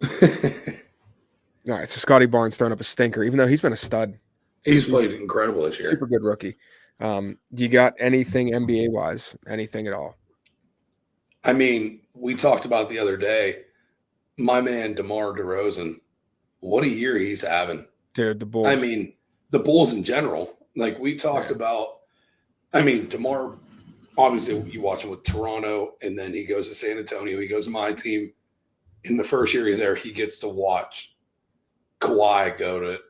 Speaker 1: All right, so Scotty Barnes throwing up a stinker, even though he's been a stud.
Speaker 2: He's played incredible this year.
Speaker 1: Super good rookie. Do you got anything NBA-wise, anything at all?
Speaker 2: I mean, we talked about it the other day. My man, DeMar DeRozan, what a year he's having.
Speaker 1: Dude, the Bulls.
Speaker 2: I mean, the Bulls in general. Like we talked about, I mean, DeMar, obviously you watch him with Toronto, and then he goes to San Antonio. He goes to my team. In the first year he's there, he gets to watch Kawhi go to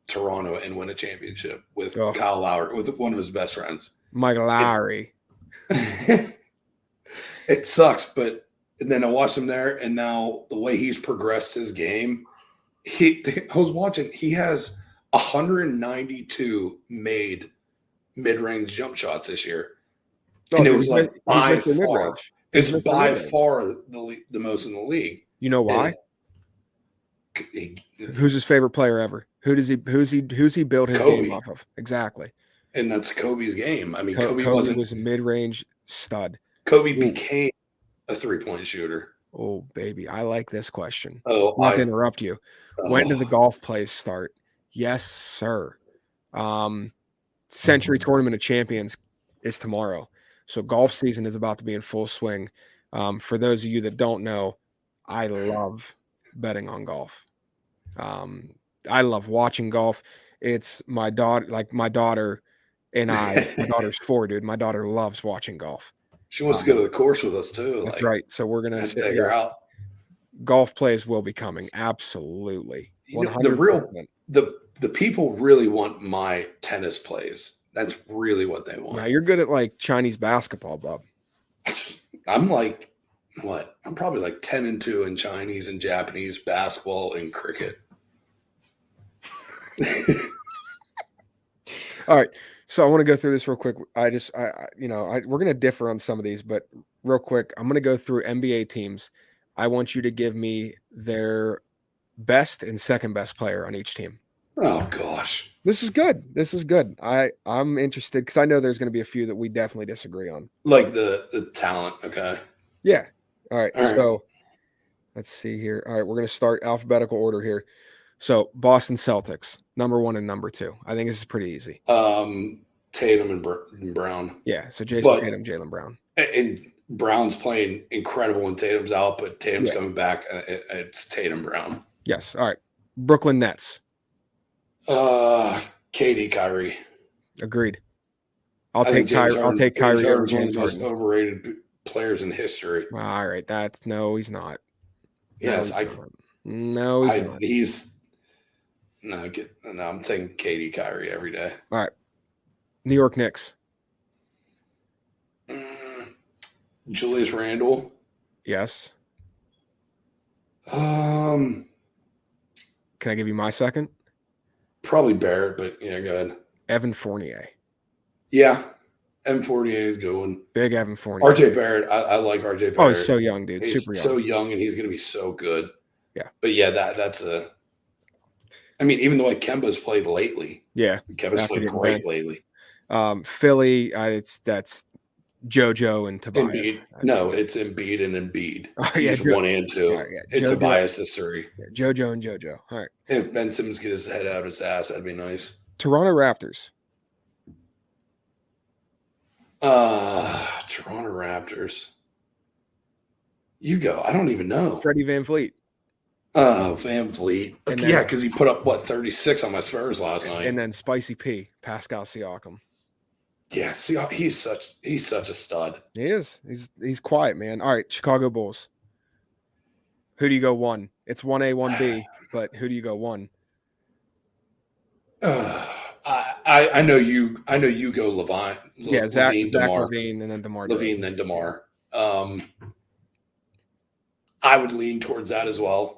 Speaker 2: Toronto and win a championship with Kyle Lowry, with one of his best friends.
Speaker 1: Mike Lowry.
Speaker 2: It sucks, but and then I watched him there, and now the way he's progressed his game, I was watching, he has 192 made mid-range jump shots this year. And it was like by far. It's by far the most in the league.
Speaker 1: You know why? Who's his favorite player ever? Who's he built his game off of? Exactly.
Speaker 2: And that's Kobe's game. I mean, Kobe
Speaker 1: was a mid-range stud.
Speaker 2: Kobe became a 3-point shooter.
Speaker 1: Oh, baby. I like this question. Not to interrupt you. When did the golf plays start? Yes, sir. Century Tournament of Champions is tomorrow. So golf season is about to be in full swing. For those of you that don't know, I love betting on golf. I love watching golf. It's my daughter and I. My daughter's 4, dude. My daughter loves watching golf.
Speaker 2: She wants to go to the course with us too.
Speaker 1: That's right. So we're gonna
Speaker 2: take her out.
Speaker 1: Golf plays will be coming. Absolutely.
Speaker 2: The people really want my tennis plays. That's really what they want.
Speaker 1: Yeah, you're good at like Chinese basketball, Bob.
Speaker 2: I'm like, what? I'm probably like 10-2 in Chinese and Japanese basketball and cricket.
Speaker 1: All right. So I want to go through this real quick. We're going to differ on some of these, but real quick, I'm going to go through NBA teams. I want you to give me their best and second best player on each team.
Speaker 2: Oh gosh.
Speaker 1: This is good. I'm interested because I know there's going to be a few that we definitely disagree on.
Speaker 2: Like the talent. Okay.
Speaker 1: Yeah. All right. So let's see here. All right. We're going to start alphabetical order here. So Boston Celtics, number 1 and number 2. I think this is pretty easy.
Speaker 2: Tatum and Brown.
Speaker 1: Yeah. So Jason Tatum, Jaylen Brown.
Speaker 2: And Brown's playing incredible when Tatum's out, but Tatum's coming back. It's Tatum Brown.
Speaker 1: Yes. All right. Brooklyn Nets.
Speaker 2: KD, Kyrie.
Speaker 1: Agreed. I'll take Kyrie over James
Speaker 2: one of the most
Speaker 1: Harden.
Speaker 2: overrated players in history.
Speaker 1: All right. No, he's not.
Speaker 2: Yes,
Speaker 1: No, he's not.
Speaker 2: I'm taking KD, Kyrie every day.
Speaker 1: All right. New York Knicks.
Speaker 2: Julius Randle.
Speaker 1: Yes.
Speaker 2: Can
Speaker 1: I give you my second?
Speaker 2: Probably Barrett, but yeah, go ahead.
Speaker 1: Evan Fournier.
Speaker 2: Yeah. Evan Fournier is going.
Speaker 1: Big Evan Fournier.
Speaker 2: RJ Barrett. I like RJ Barrett.
Speaker 1: Oh, he's so young, dude.
Speaker 2: He's
Speaker 1: super young.
Speaker 2: so young, and he's going to be so good.
Speaker 1: Yeah.
Speaker 2: But yeah, that's a. I mean, even the way Kemba's played lately.
Speaker 1: Yeah.
Speaker 2: Kemba's played great lately.
Speaker 1: Philly, that's JoJo and Tobias.
Speaker 2: Embiid. No, it's Embiid and Embiid.
Speaker 1: Oh, yeah,
Speaker 2: he's 1 and 2.
Speaker 1: Right, yeah.
Speaker 2: It's Tobias is 3.
Speaker 1: Yeah, JoJo and JoJo. All right.
Speaker 2: If Ben Simmons get his head out of his ass, that'd be nice.
Speaker 1: Toronto Raptors.
Speaker 2: Toronto Raptors. You go. I don't even know.
Speaker 1: Freddie VanVleet.
Speaker 2: Van Vliet. Yeah, because he put up 36 on my Spurs last night.
Speaker 1: And then Spicy P, Pascal Siakam.
Speaker 2: Yeah, he's such a stud.
Speaker 1: He is. He's quiet, man. All right, Chicago Bulls. Who do you go 1? It's 1A, 1B, but who do you go 1?
Speaker 2: I know you go Levine.
Speaker 1: Yeah, Zach LaVine, and then DeMar.
Speaker 2: LaVine, then DeMar. I would lean towards that as well.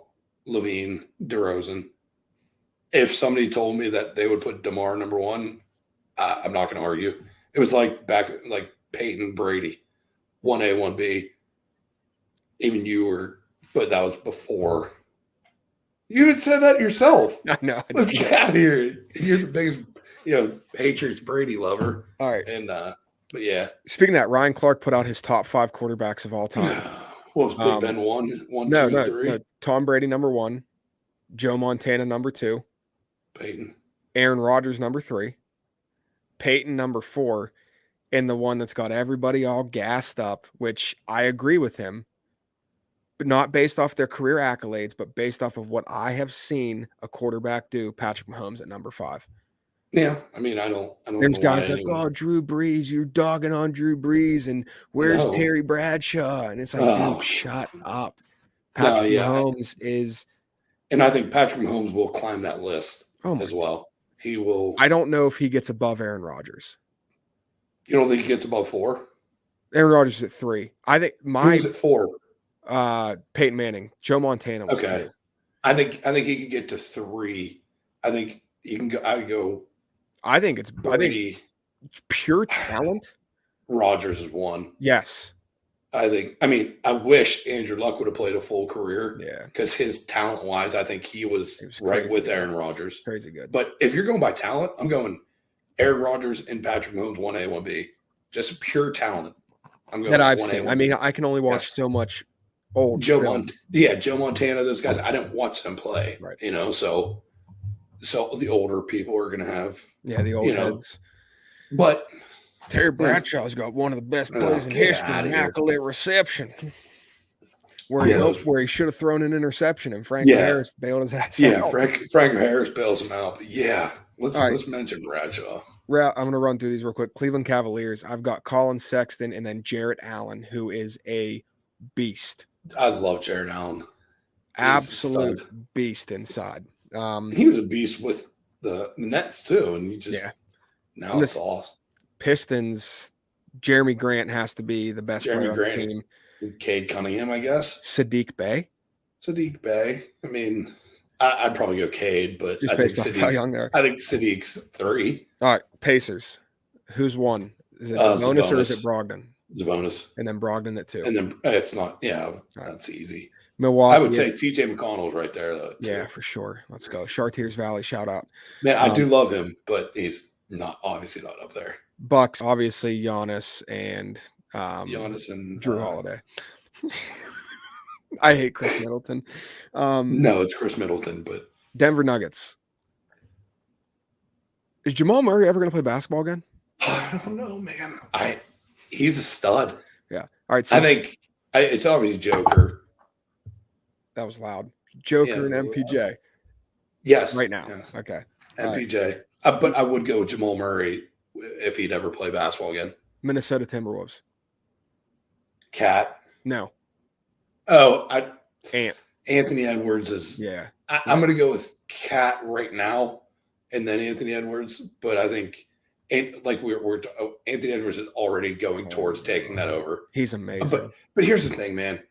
Speaker 2: LaVine, DeRozan. If somebody told me that they would put DeMar number 1, I'm not going to argue. It was like Peyton Brady, 1A, 1B. Even you were, but that was before. You had said that yourself.
Speaker 1: I know.
Speaker 2: Let's get out of here. You're the biggest, Patriots Brady lover.
Speaker 1: All right.
Speaker 2: And but yeah.
Speaker 1: Speaking of that, Ryan Clark put out his top 5 quarterbacks of all time.
Speaker 2: Well, Big Ben 1, 2, 3.
Speaker 1: No. Tom Brady number 1, Joe Montana number 2,
Speaker 2: Peyton,
Speaker 1: Aaron Rodgers number 3, Peyton number 4, and the one that's got everybody all gassed up, which I agree with him, but not based off their career accolades, but based off of what I have seen a quarterback do. Patrick Mahomes at number 5.
Speaker 2: Yeah, I mean, I don't.
Speaker 1: There's guys like, oh, Drew Brees, you're dogging on Drew Brees, and where's Terry Bradshaw? And it's like, dude, shut up. Patrick Mahomes is,
Speaker 2: and I think Patrick Mahomes will climb that list as well. He will.
Speaker 1: I don't know if he gets above Aaron Rodgers.
Speaker 2: You don't think he gets above 4?
Speaker 1: Aaron Rodgers is at 3. I think
Speaker 2: who's at 4?
Speaker 1: Peyton Manning, Joe Montana. Was
Speaker 2: okay,
Speaker 1: 2.
Speaker 2: I think he could get to 3. I think you can go. I would go.
Speaker 1: I think it's pure talent.
Speaker 2: Rodgers is 1.
Speaker 1: Yes.
Speaker 2: I wish Andrew Luck would have played a full career.
Speaker 1: Yeah.
Speaker 2: Because his talent-wise, I think he was right with Aaron Rodgers.
Speaker 1: Crazy good.
Speaker 2: But if you're going by talent, I'm going Aaron Rodgers and Patrick Mahomes 1A, 1B. Just pure talent. I'm going
Speaker 1: that I've seen. 1A. I mean, I can only watch so much old
Speaker 2: Joe Montana, those guys. I didn't watch them play.
Speaker 1: Right.
Speaker 2: So the older people are going to have,
Speaker 1: the old heads.
Speaker 2: But
Speaker 1: Terry Bradshaw's got one of the best plays in history, immaculate reception, where he should have thrown an interception, and Frank Harris bailed his ass out.
Speaker 2: Frank Harris bails him out. But let's mention Bradshaw.
Speaker 1: I'm going to run through these real quick. Cleveland Cavaliers. I've got Colin Sexton and then Jarrett Allen, who is a beast.
Speaker 2: I love Jarrett Allen.
Speaker 1: Absolute beast inside.
Speaker 2: He was a beast with the Nets too, and now it's awesome.
Speaker 1: Pistons, Jeremy Grant has to be the best player on the team.
Speaker 2: Cade Cunningham, I guess.
Speaker 1: Sadiq Bey.
Speaker 2: I mean, I'd probably go Cade, but
Speaker 1: Just
Speaker 2: I think
Speaker 1: based off how young they are.
Speaker 2: I think Sadiq's 3.
Speaker 1: All right, Pacers. Who's one? Is it Sabonis or is it Brogdon?
Speaker 2: Sabonis.
Speaker 1: And then Brogdon at 2.
Speaker 2: And then it's not. Yeah, that's easy.
Speaker 1: Milwaukee.
Speaker 2: I would say TJ McConnell's right there, though.
Speaker 1: Yeah, for sure. Let's go. Chartiers Valley, shout out.
Speaker 2: Man, I do love him, but he's obviously not up there.
Speaker 1: Bucks, obviously Giannis and Drew
Speaker 2: uh,
Speaker 1: Holiday. I hate Chris Middleton.
Speaker 2: No, it's Chris Middleton, but
Speaker 1: Denver Nuggets. Is Jamal Murray ever going to play basketball again?
Speaker 2: I don't know, man. He's a stud.
Speaker 1: Yeah. All right. So
Speaker 2: I think it's obviously Joker.
Speaker 1: That was loud. Joker and MPJ.
Speaker 2: Loud. Yes.
Speaker 1: Right now.
Speaker 2: Yes.
Speaker 1: Okay.
Speaker 2: MPJ. But I would go with Jamal Murray if he'd ever play basketball again.
Speaker 1: Minnesota Timberwolves.
Speaker 2: Cat.
Speaker 1: No.
Speaker 2: Oh,
Speaker 1: Anthony
Speaker 2: Edwards is.
Speaker 1: Yeah.
Speaker 2: I'm going to go with Cat right now, and then Anthony Edwards. But I think, Anthony Edwards is already going towards taking that over.
Speaker 1: He's amazing.
Speaker 2: But here's the thing, man.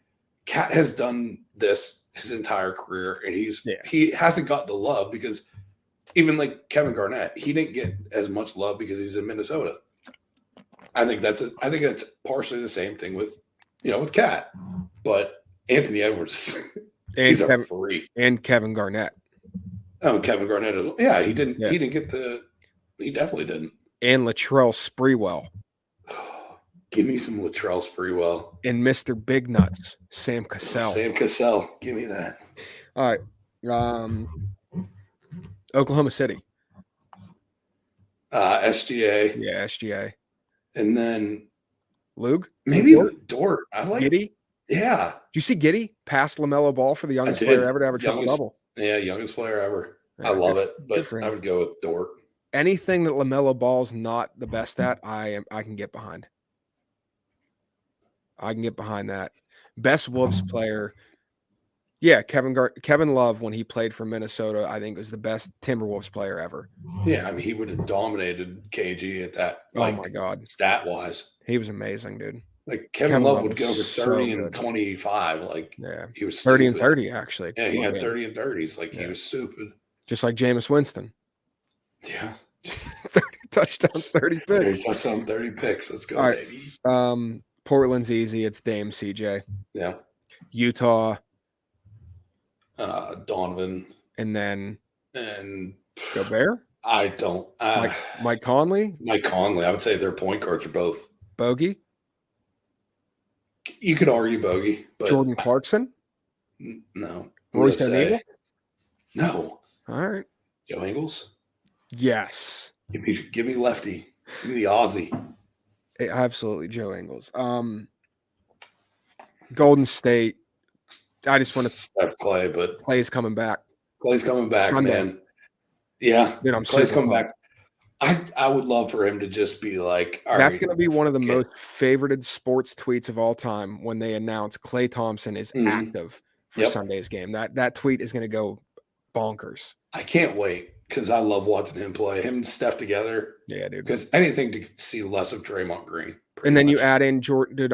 Speaker 2: Cat has done this his entire career, and he hasn't got the love because even like Kevin Garnett, he didn't get as much love because he's in Minnesota. I think that's partially the same thing with Cat, but Anthony Edwards, he's a freak,
Speaker 1: and Kevin Garnett.
Speaker 2: Oh, Kevin Garnett, yeah, he didn't. Yeah. He didn't get he definitely didn't.
Speaker 1: And Latrell Sprewell.
Speaker 2: Give me some Latrell Sprewell.
Speaker 1: And Mr. Big Nuts, Sam Cassell.
Speaker 2: Give me that.
Speaker 1: All right. Oklahoma City.
Speaker 2: SGA.
Speaker 1: Yeah, SGA.
Speaker 2: And then
Speaker 1: Lug?
Speaker 2: Maybe Dort. I like
Speaker 1: Giddy.
Speaker 2: Yeah.
Speaker 1: Did you see Giddy pass LaMelo Ball for the youngest player ever to have a triple-double?
Speaker 2: Yeah, youngest player ever. I love it, but I would go with Dort.
Speaker 1: Anything that LaMelo Ball's not the best at, I can get behind. I can get behind that. Best Wolves player. Yeah, Kevin Love, when he played for Minnesota, I think was the best Timberwolves player ever.
Speaker 2: Yeah, I mean, he would have dominated KG at that.
Speaker 1: Oh my God,
Speaker 2: stat-wise,
Speaker 1: he was amazing, dude.
Speaker 2: Like Kevin Love would go for 30 and 25. Like,
Speaker 1: yeah,
Speaker 2: he was
Speaker 1: 30 and 30 actually.
Speaker 2: Yeah, he had 30 and 30s. Like, he was stupid.
Speaker 1: Just like Jameis Winston.
Speaker 2: Yeah,
Speaker 1: 30 touchdowns, 30 picks.
Speaker 2: 30 touchdowns, 30 picks. Let's go,
Speaker 1: baby. Portland's easy. It's Dame CJ.
Speaker 2: Yeah.
Speaker 1: Utah.
Speaker 2: Donovan.
Speaker 1: And then
Speaker 2: Gobert? I don't.
Speaker 1: Mike Conley?
Speaker 2: Mike Conley. I would say their point guards are both.
Speaker 1: Bogey?
Speaker 2: You could argue Bogey. But
Speaker 1: Jordan Clarkson?
Speaker 2: No.
Speaker 1: Royce O'Neal?
Speaker 2: No.
Speaker 1: All right.
Speaker 2: Joe Ingles?
Speaker 1: Yes.
Speaker 2: Give me Lefty. Give me the Aussie.
Speaker 1: Absolutely, Joe Ingles. Golden State. I just want to
Speaker 2: step Clay, but
Speaker 1: Clay's coming back.
Speaker 2: Clay's coming back, Sunday. Man. Yeah,
Speaker 1: dude,
Speaker 2: Clay's coming back. I would love for him to just be like, all
Speaker 1: that's going to be one of the most favorited sports tweets of all time when they announce Klay Thompson is active for Sunday's game. That tweet is going to go bonkers.
Speaker 2: I can't wait because I love watching him play. Him and Steph together.
Speaker 1: Yeah, dude.
Speaker 2: Because anything to see less of Draymond Green.
Speaker 1: And then you add in Jordan. Dude,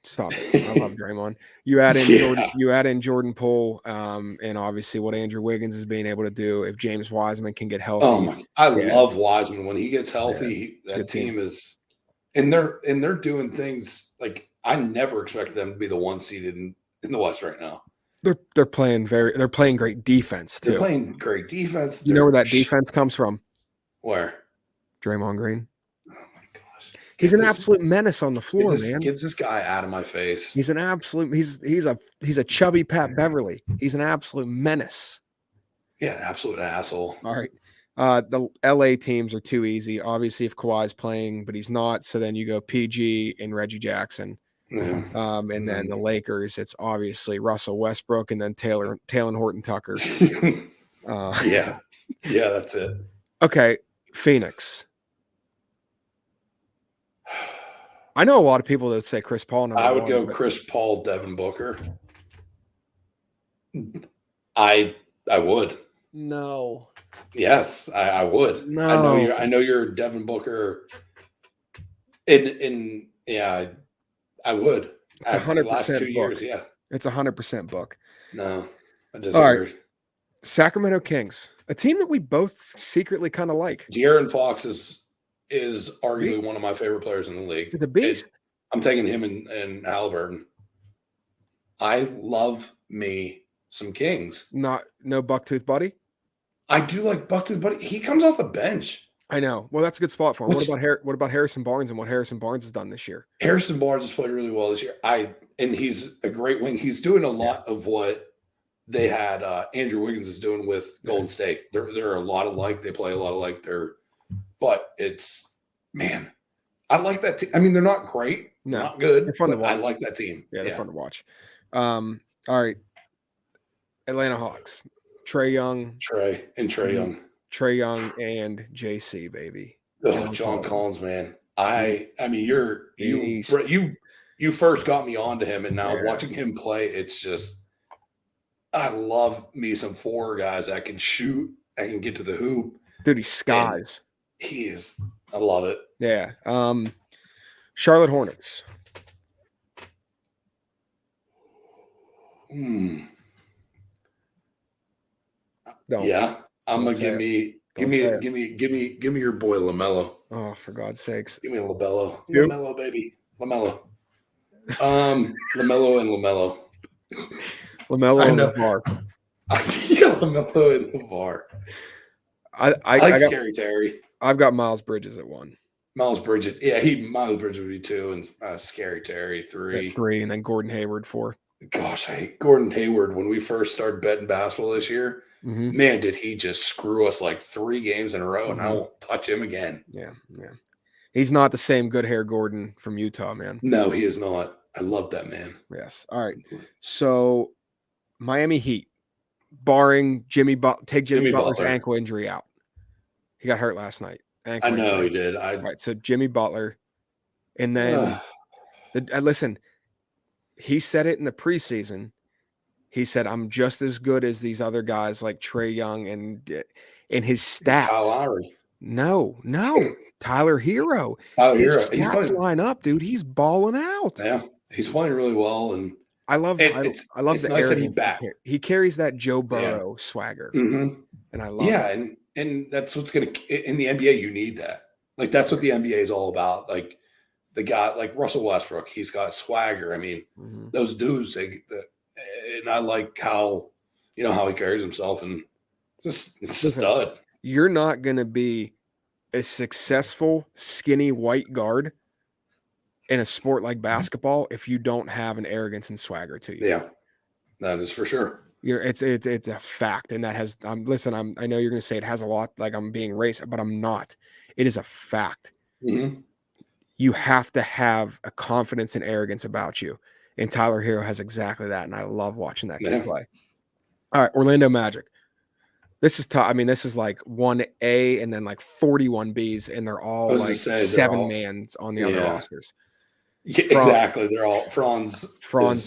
Speaker 1: stop it. I love Draymond. You add in Jordan. You add in Jordan Poole, and obviously what Andrew Wiggins is being able to do. If James Wiseman can get healthy,
Speaker 2: I love Wiseman when he gets healthy. That team is, and they're doing things like I never expected them to be the one seeded in the West right now.
Speaker 1: They're playing great defense too.
Speaker 2: They're playing great defense.
Speaker 1: You know where that defense comes from?
Speaker 2: Where?
Speaker 1: Draymond Green. Oh my gosh. He's an absolute menace on the floor, man.
Speaker 2: Get this guy out of my face.
Speaker 1: He's an absolute he's a chubby Pat Beverly. He's an absolute menace.
Speaker 2: Yeah, absolute asshole.
Speaker 1: All right. The LA teams are too easy. Obviously, if Kawhi's playing, but he's not, so then you go PG and Reggie Jackson.
Speaker 2: Yeah.
Speaker 1: And then the Lakers, it's obviously Russell Westbrook and then Taylor Horton Tucker.
Speaker 2: Yeah, that's it.
Speaker 1: Okay, Phoenix. I know a lot of people that say Chris Paul.
Speaker 2: I would go Chris Paul, Devin Booker. I would.
Speaker 1: No.
Speaker 2: Yes, I would.
Speaker 1: No.
Speaker 2: I know you're Devin Booker. Yeah, I would.
Speaker 1: It's 100%
Speaker 2: last 2
Speaker 1: book.
Speaker 2: years, yeah.
Speaker 1: It's 100% book.
Speaker 2: No, I disagree.
Speaker 1: All right. Sacramento Kings, a team that we both secretly kind of like.
Speaker 2: De'Aaron Fox is arguably one of my favorite players in the league.
Speaker 1: The beast.
Speaker 2: I'm taking him and Halliburton. I love me some Kings.
Speaker 1: No Bucktooth Buddy.
Speaker 2: I do like Bucktooth Buddy. He comes off the bench.
Speaker 1: I know. Well, that's a good spot for him. What about Harrison Barnes and what Harrison Barnes has done this year?
Speaker 2: Harrison Barnes has played really well this year. And he's a great wing. He's doing a lot of what they had Andrew Wiggins is doing with Golden State. They're a lot alike. They play a lot alike. But it's, man, I like that team. I mean, they're not great, not good. They're fun to watch. I like that team.
Speaker 1: Yeah, they're fun to watch. All right, Atlanta Hawks, Trae Young, Trae Young and JC, baby.
Speaker 2: Oh, John Collins, man. I mean, you first got me onto him, and now watching him play, it's just, I love me some four guys that can shoot, that can get to the hoop.
Speaker 1: Dude, he skies.
Speaker 2: He is. I love it.
Speaker 1: Yeah. Charlotte Hornets.
Speaker 2: Yeah. I'm gonna give me your boy LaMelo.
Speaker 1: Oh, for God's sakes.
Speaker 2: Give me LaMelo. LaMelo, baby. LaMelo. LaMelo and LaMelo.
Speaker 1: LaMelo and LeVar.
Speaker 2: LaMelo and LeVar.
Speaker 1: I
Speaker 2: like Scary Terry.
Speaker 1: I've got Miles Bridges at 1.
Speaker 2: Miles Bridges. Yeah, Miles Bridges would be 2, and Scary Terry 3.
Speaker 1: At 3, and then Gordon Hayward 4.
Speaker 2: Gosh, I hate Gordon Hayward. When we first started betting basketball this year, man, did he just screw us like 3 games in a row, and I won't touch him again.
Speaker 1: Yeah. He's not the same good hair Gordon from Utah, man.
Speaker 2: No, he is not. I love that man.
Speaker 1: Yes. All right. So, Miami Heat, barring Jimmy Butler's ankle injury out. He got hurt last night.
Speaker 2: I know he did.
Speaker 1: Right. So, Jimmy Butler. And then, listen, he said it in the preseason. He said, I'm just as good as these other guys like Trae Young and his stats.
Speaker 2: Kyle Lowry.
Speaker 1: No. Tyler Hero. His stats line up, dude. He's balling out.
Speaker 2: Yeah. He's playing really well. And
Speaker 1: I love the
Speaker 2: nice
Speaker 1: arrogance. He carries that Joe Burrow swagger.
Speaker 2: Mm-hmm.
Speaker 1: And I love it.
Speaker 2: And that's what's going to – in the NBA, you need that. Like, that's what the NBA is all about. Like, the guy – like Russell Westbrook, he's got swagger. I mean, those dudes, and I like how he carries himself, and just stud.
Speaker 1: You're not going to be a successful, skinny white guard in a sport like basketball if you don't have an arrogance and swagger to you.
Speaker 2: Yeah, that is for sure.
Speaker 1: It's a fact, and that has. Listen, I know you're going to say it has a lot. Like I'm being racist, but I'm not. It is a fact.
Speaker 2: Mm-hmm.
Speaker 1: You have to have a confidence and arrogance about you, and Tyler Hero has exactly that. And I love watching that kid play. All right, Orlando Magic. This is tough. I mean, this is like 1A and then like 41 Bs, and they're all like 7-mans on the other rosters.
Speaker 2: Yeah, exactly. They're all Franz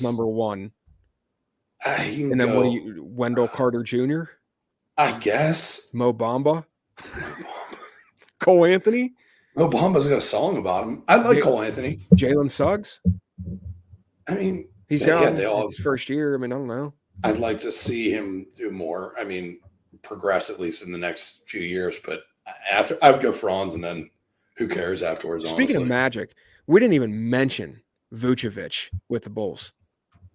Speaker 1: number 1. And then Wendell Carter Jr.?
Speaker 2: I guess.
Speaker 1: Mo Bamba? Cole Anthony?
Speaker 2: Mo Bamba's got a song about him. I like Cole Anthony.
Speaker 1: Jalen Suggs?
Speaker 2: I mean,
Speaker 1: he's young. His first year. I mean, I don't know.
Speaker 2: I'd like to see him do more. I mean, progress at least in the next few years. But after I would go Franz, and then who cares afterwards?
Speaker 1: Speaking of Magic, we didn't even mention Vucevic with the Bulls.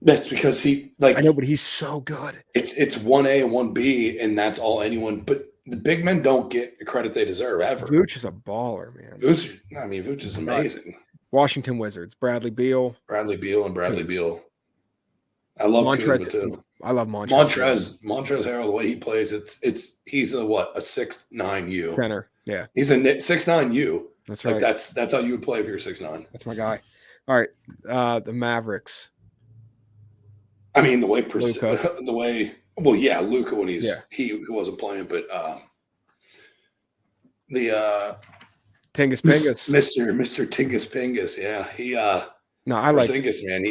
Speaker 2: That's because
Speaker 1: I know, but he's so good.
Speaker 2: It's 1A and 1B, and that's all anyone. But the big men don't get the credit they deserve ever.
Speaker 1: Vooch is a baller, man.
Speaker 2: Vooch is amazing.
Speaker 1: Washington Wizards, Bradley Beal.
Speaker 2: Bradley Beal. I love Montrez too.
Speaker 1: I love Montrez.
Speaker 2: Montrez Harrell, the way he plays, he's a 6'9" U.
Speaker 1: Center, yeah.
Speaker 2: He's a 6'9" U.
Speaker 1: That's right.
Speaker 2: That's how you would play if you're 6'9".
Speaker 1: That's my guy. All right, the Mavericks.
Speaker 2: I mean, Luka when he wasn't playing, but the
Speaker 1: Tingus Pingus,
Speaker 2: Mr. Tingus Pingus, I
Speaker 1: like
Speaker 2: Tingus, man.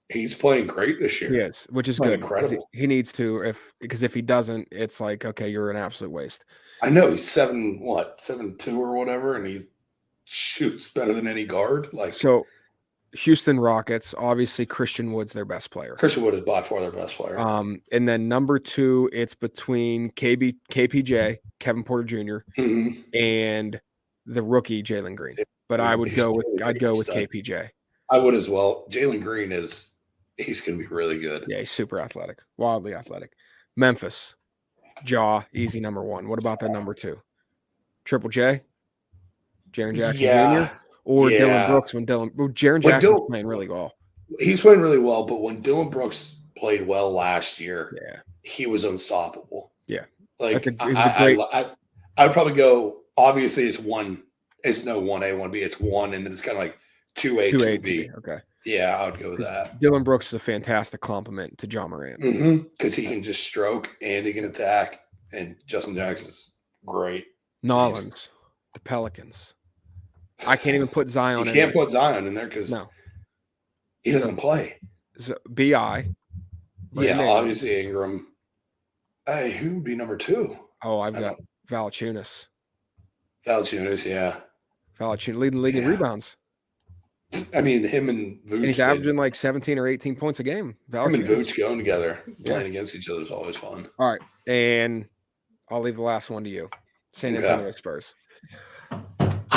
Speaker 2: He's playing great this year.
Speaker 1: He is, which is good.
Speaker 2: Incredible.
Speaker 1: He needs to, because if he doesn't, it's like, okay, you're an absolute waste.
Speaker 2: I know he's 7'2" or whatever, and he shoots better than any guard. Like,
Speaker 1: so Houston Rockets, obviously Christian Wood's their best player.
Speaker 2: Christian Wood is by far their best player.
Speaker 1: And then number 2, it's between KPJ, Kevin Porter Jr., and the rookie Jalen Green. But I'd go with KPJ.
Speaker 2: I would as well. Jalen Green he's going to be really good.
Speaker 1: Yeah, he's super athletic, wildly athletic. Memphis, easy number 1. What about their number 2? Triple J, Jaren Jackson Jr., or Dylan Brooks Jaren Jackson's playing really well.
Speaker 2: He's playing really well, but when Dylan Brooks played well last year, he was unstoppable.
Speaker 1: Yeah.
Speaker 2: Like I would probably go, obviously it's one, it's no 1A, 1B, it's 1, and then it's kind of like 2A, 2B.
Speaker 1: Okay.
Speaker 2: Yeah, I would go with that.
Speaker 1: Dylan Brooks is a fantastic compliment to John Morant.
Speaker 2: Because he can just stroke and he can attack, and Justin Jackson's great.
Speaker 1: Nollins, the Pelicans. I can't even put Zion in there.
Speaker 2: You can't put Zion in there because he doesn't play.
Speaker 1: So BI.
Speaker 2: Yeah, obviously Ingram. Hey, who would be number 2?
Speaker 1: Oh, I've got Valanciunas.
Speaker 2: Yeah.
Speaker 1: Valanciunas leading the league in rebounds.
Speaker 2: I mean, him and Vooch.
Speaker 1: And he's averaging like 17 or 18 points a game.
Speaker 2: Him and Vooch going together, playing against each other is always fun.
Speaker 1: All right, and I'll leave the last one to you. San Antonio Spurs.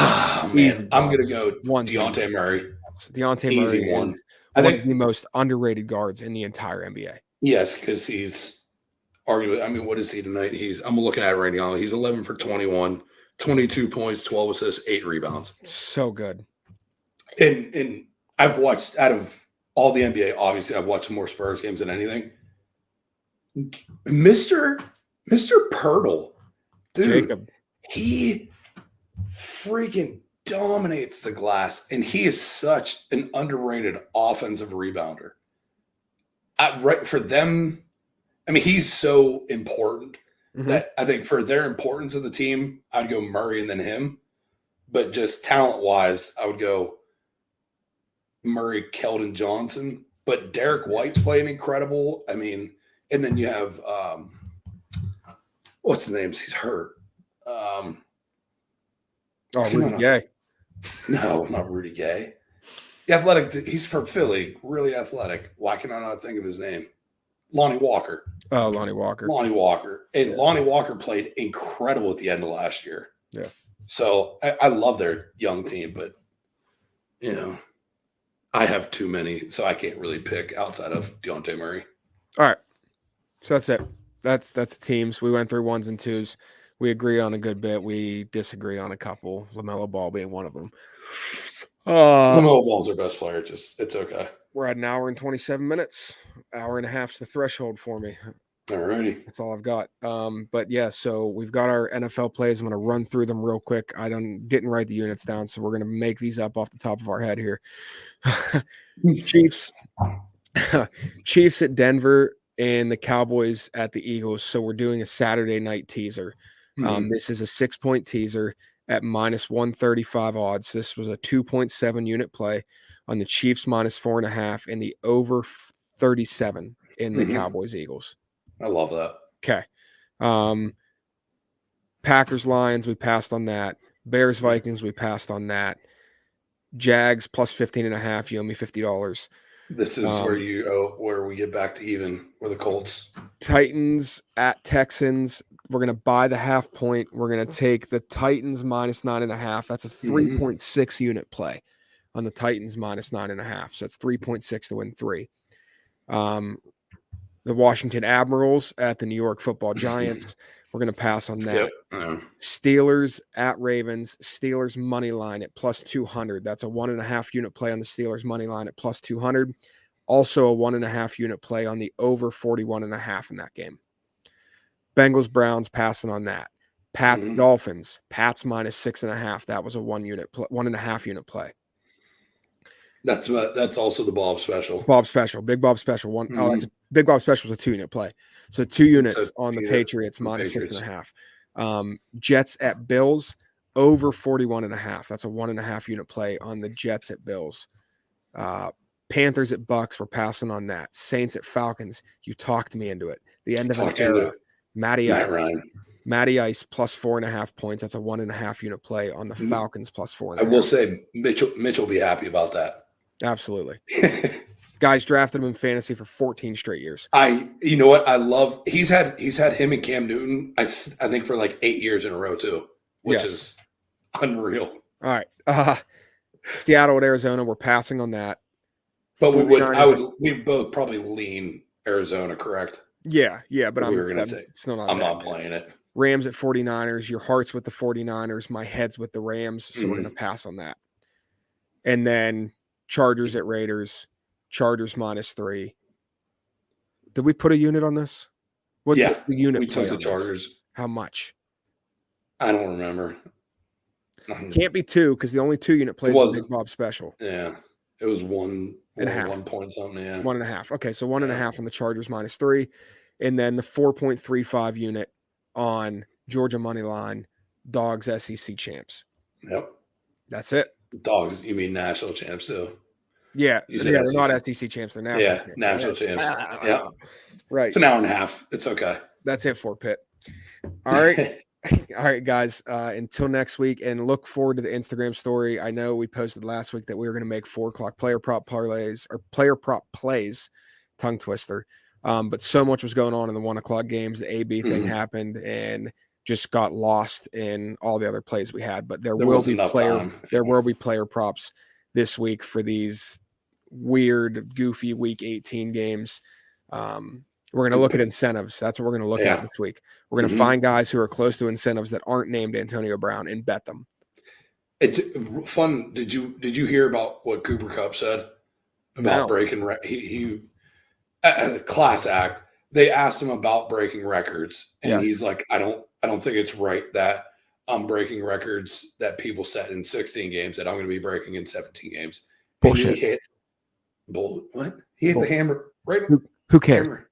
Speaker 2: Oh, man. I'm going to go Dejounte Murray.
Speaker 1: Dejounte Murray.
Speaker 2: Easy one.
Speaker 1: I think the most underrated guards in the entire NBA.
Speaker 2: Yes, because he's arguably, I mean, what is he tonight? I'm looking at it right now. He's 11 for 21, 22 points, 12 assists, 8 rebounds.
Speaker 1: So good.
Speaker 2: And I've watched, out of all the NBA, obviously I've watched more Spurs games than anything. Mr. Pirtle, dude,
Speaker 1: Jacob.
Speaker 2: He freaking dominates the glass, and he is such an underrated offensive rebounder. Right for them, I mean, he's so important that I think for their importance of the team, I'd go Murray and then him. But just talent-wise, I would go Murray, Keldon Johnson. But Derek White's playing incredible. I mean, and then you have what's his name? He's hurt.
Speaker 1: Rudy Gay.
Speaker 2: No, not Rudy Gay. The athletic. He's from Philly. Really athletic. Why can I not think of his name? Lonnie Walker.
Speaker 1: Oh, Lonnie Walker.
Speaker 2: And Lonnie Walker played incredible at the end of last year.
Speaker 1: Yeah.
Speaker 2: So I love their young team, but I have too many, so I can't really pick outside of Dejounte Murray.
Speaker 1: All right. So that's it. That's the teams. We went through 1s and 2s. We agree on a good bit. We disagree on a couple. LaMelo Ball being one of them.
Speaker 2: LaMelo Ball's their best player. It's okay.
Speaker 1: We're at an hour and 27 minutes. Hour and a half's the threshold for me.
Speaker 2: All righty.
Speaker 1: That's all I've got. But yeah, so we've got our NFL plays. I'm going to run through them real quick. I didn't write the units down, so we're going to make these up off the top of our head here. Chiefs at Denver and the Cowboys at the Eagles. So we're doing a Saturday night teaser. This is a 6-point teaser at -135 odds. This was a 2.7 unit play on the Chiefs -4.5 and the over 37 in the Cowboys Eagles.
Speaker 2: I love that.
Speaker 1: Okay. Packers Lions, we passed on that. Bears Vikings, we passed on that. Jags +15.5. You owe me $50.
Speaker 2: This is where we get back to even, where the Colts.
Speaker 1: Titans at Texans. We're going to buy the half point. We're going to take the Titans -9.5. That's a 3.6 unit play on the Titans -9.5. So it's 3.6 to win 3. The Washington Admirals at the New York Football Giants. We're going to pass on that. Steelers at Ravens. Steelers money line at +200. That's a 1.5 unit play on the Steelers money line at +200. Also a 1.5 unit play on the over 41.5 in that game. Bengals Browns passing on that. Pats Dolphins. Pats -6.5. That was a 1.5 unit play.
Speaker 2: That's also the Bob special.
Speaker 1: Bob special. Big Bob special. Big Bob special is a 2 unit play. So 2 units on the Patriots -6.5. Jets at Bills over 41.5. That's a 1.5 unit play on the Jets at Bills. Panthers at Bucks. We're passing on that. Saints at Falcons. You talked me into it. The end of an era. Matty Ice +4.5 points. That's a 1.5 unit play on the Falcons +4.5.
Speaker 2: I will say Mitchell will be happy about that.
Speaker 1: Absolutely. Guys drafted him in fantasy for 14 straight years.
Speaker 2: You know what? I love he's had him and Cam Newton, I think for like 8 years in a row too, which is unreal.
Speaker 1: All right. Seattle at Arizona, we're passing on that.
Speaker 2: But we'd both probably lean Arizona, correct?
Speaker 1: Yeah, but
Speaker 2: I'm not playing it.
Speaker 1: Rams at 49ers, your heart's with the 49ers, my head's with the Rams, so we're going to pass on that. And then Chargers at Raiders, Chargers -3. Did we put a unit on this?
Speaker 2: What the unit we took the Chargers.
Speaker 1: This? How much?
Speaker 2: I don't remember.
Speaker 1: Can't be 2 because the only 2-unit play was Big Bob special.
Speaker 2: Yeah, it was 1 point something. Yeah,
Speaker 1: 1.5. Okay, so 1.5 on the Chargers -3, and then the 4.35 unit on Georgia money line, Dogs SEC champs.
Speaker 2: Yep,
Speaker 1: that's it.
Speaker 2: Dogs, you mean national champs too?
Speaker 1: Yeah, they're not SEC champs. They're national.
Speaker 2: Yeah, national champs. Yeah,
Speaker 1: right.
Speaker 2: It's an hour and a half. It's okay.
Speaker 1: That's it for Pitt. All right. All right, guys. Until next week, and look forward to the Instagram story. I know we posted last week that we were going to make 4:00 player prop parlays or player prop plays, tongue twister. But so much was going on in the 1:00 games. The AB thing happened and just got lost in all the other plays we had. But there will be player props this week for these weird, goofy Week 18 games. We're going to look at incentives. That's what we're going to look at this week. We're going to find guys who are close to incentives that aren't named Antonio Brown and bet them.
Speaker 2: It's fun. Did you hear about what Cooper Kupp said about breaking? He class act. They asked him about breaking records, and he's like, I don't think it's right that I'm breaking records that people set in 16 games that I'm going to be breaking in 17 games.
Speaker 1: Bullshit.
Speaker 2: He hit the hammer right.
Speaker 1: Who cares?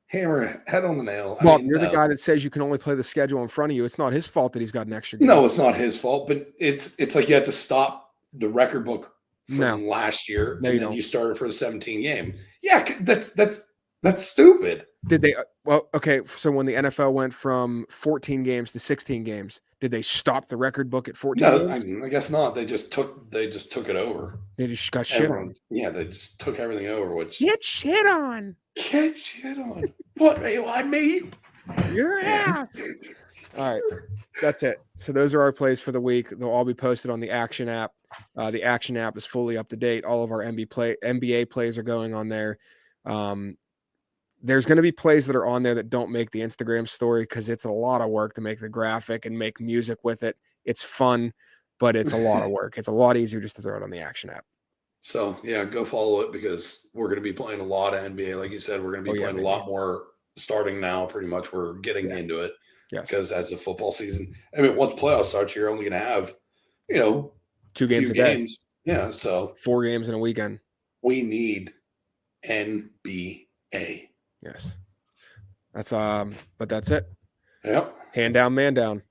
Speaker 2: Hammer head on the nail.
Speaker 1: Well, you're the guy that says you can only play the schedule in front of you. It's not his fault that he's got an extra game.
Speaker 2: No, it's not his fault, but it's like you had to stop the record book from last year, and then you started for the 17 game. Yeah, that's stupid.
Speaker 1: Did they? Well, okay. So when the NFL went from 14 games to 16 games, did they stop the record book at 14 games?
Speaker 2: I guess not. They just took it over.
Speaker 1: They just got shit on.
Speaker 2: Yeah, they just took everything over. Which
Speaker 1: get shit on.
Speaker 2: Get shit on. What do you want me?
Speaker 1: Your ass. All right, that's it. So those are our plays for the week. They'll all be posted on the Action app. The Action app is fully up to date. All of our NBA plays are going on there. There's going to be plays that are on there that don't make the Instagram story because it's a lot of work to make the graphic and make music with it. It's fun, but it's a lot of work. It's a lot easier just to throw it on the Action app.
Speaker 2: So, yeah, go follow it because we're going to be playing a lot of NBA. Like you said, we're going to be playing a lot more starting now. Pretty much we're getting into it.
Speaker 1: Yes.
Speaker 2: Because as the football season, I mean, once playoffs starts, you're only going to have,
Speaker 1: 2 games a day.
Speaker 2: Yeah, so
Speaker 1: 4 games in a weekend.
Speaker 2: We need NBA.
Speaker 1: Yes. That's but that's it.
Speaker 2: Yep.
Speaker 1: Hand down, man down.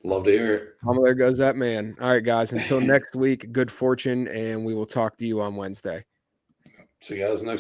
Speaker 2: Love to hear it.
Speaker 1: There goes that man. All right, guys. Until next week, good fortune, and we will talk to you on Wednesday.
Speaker 2: See you guys next week.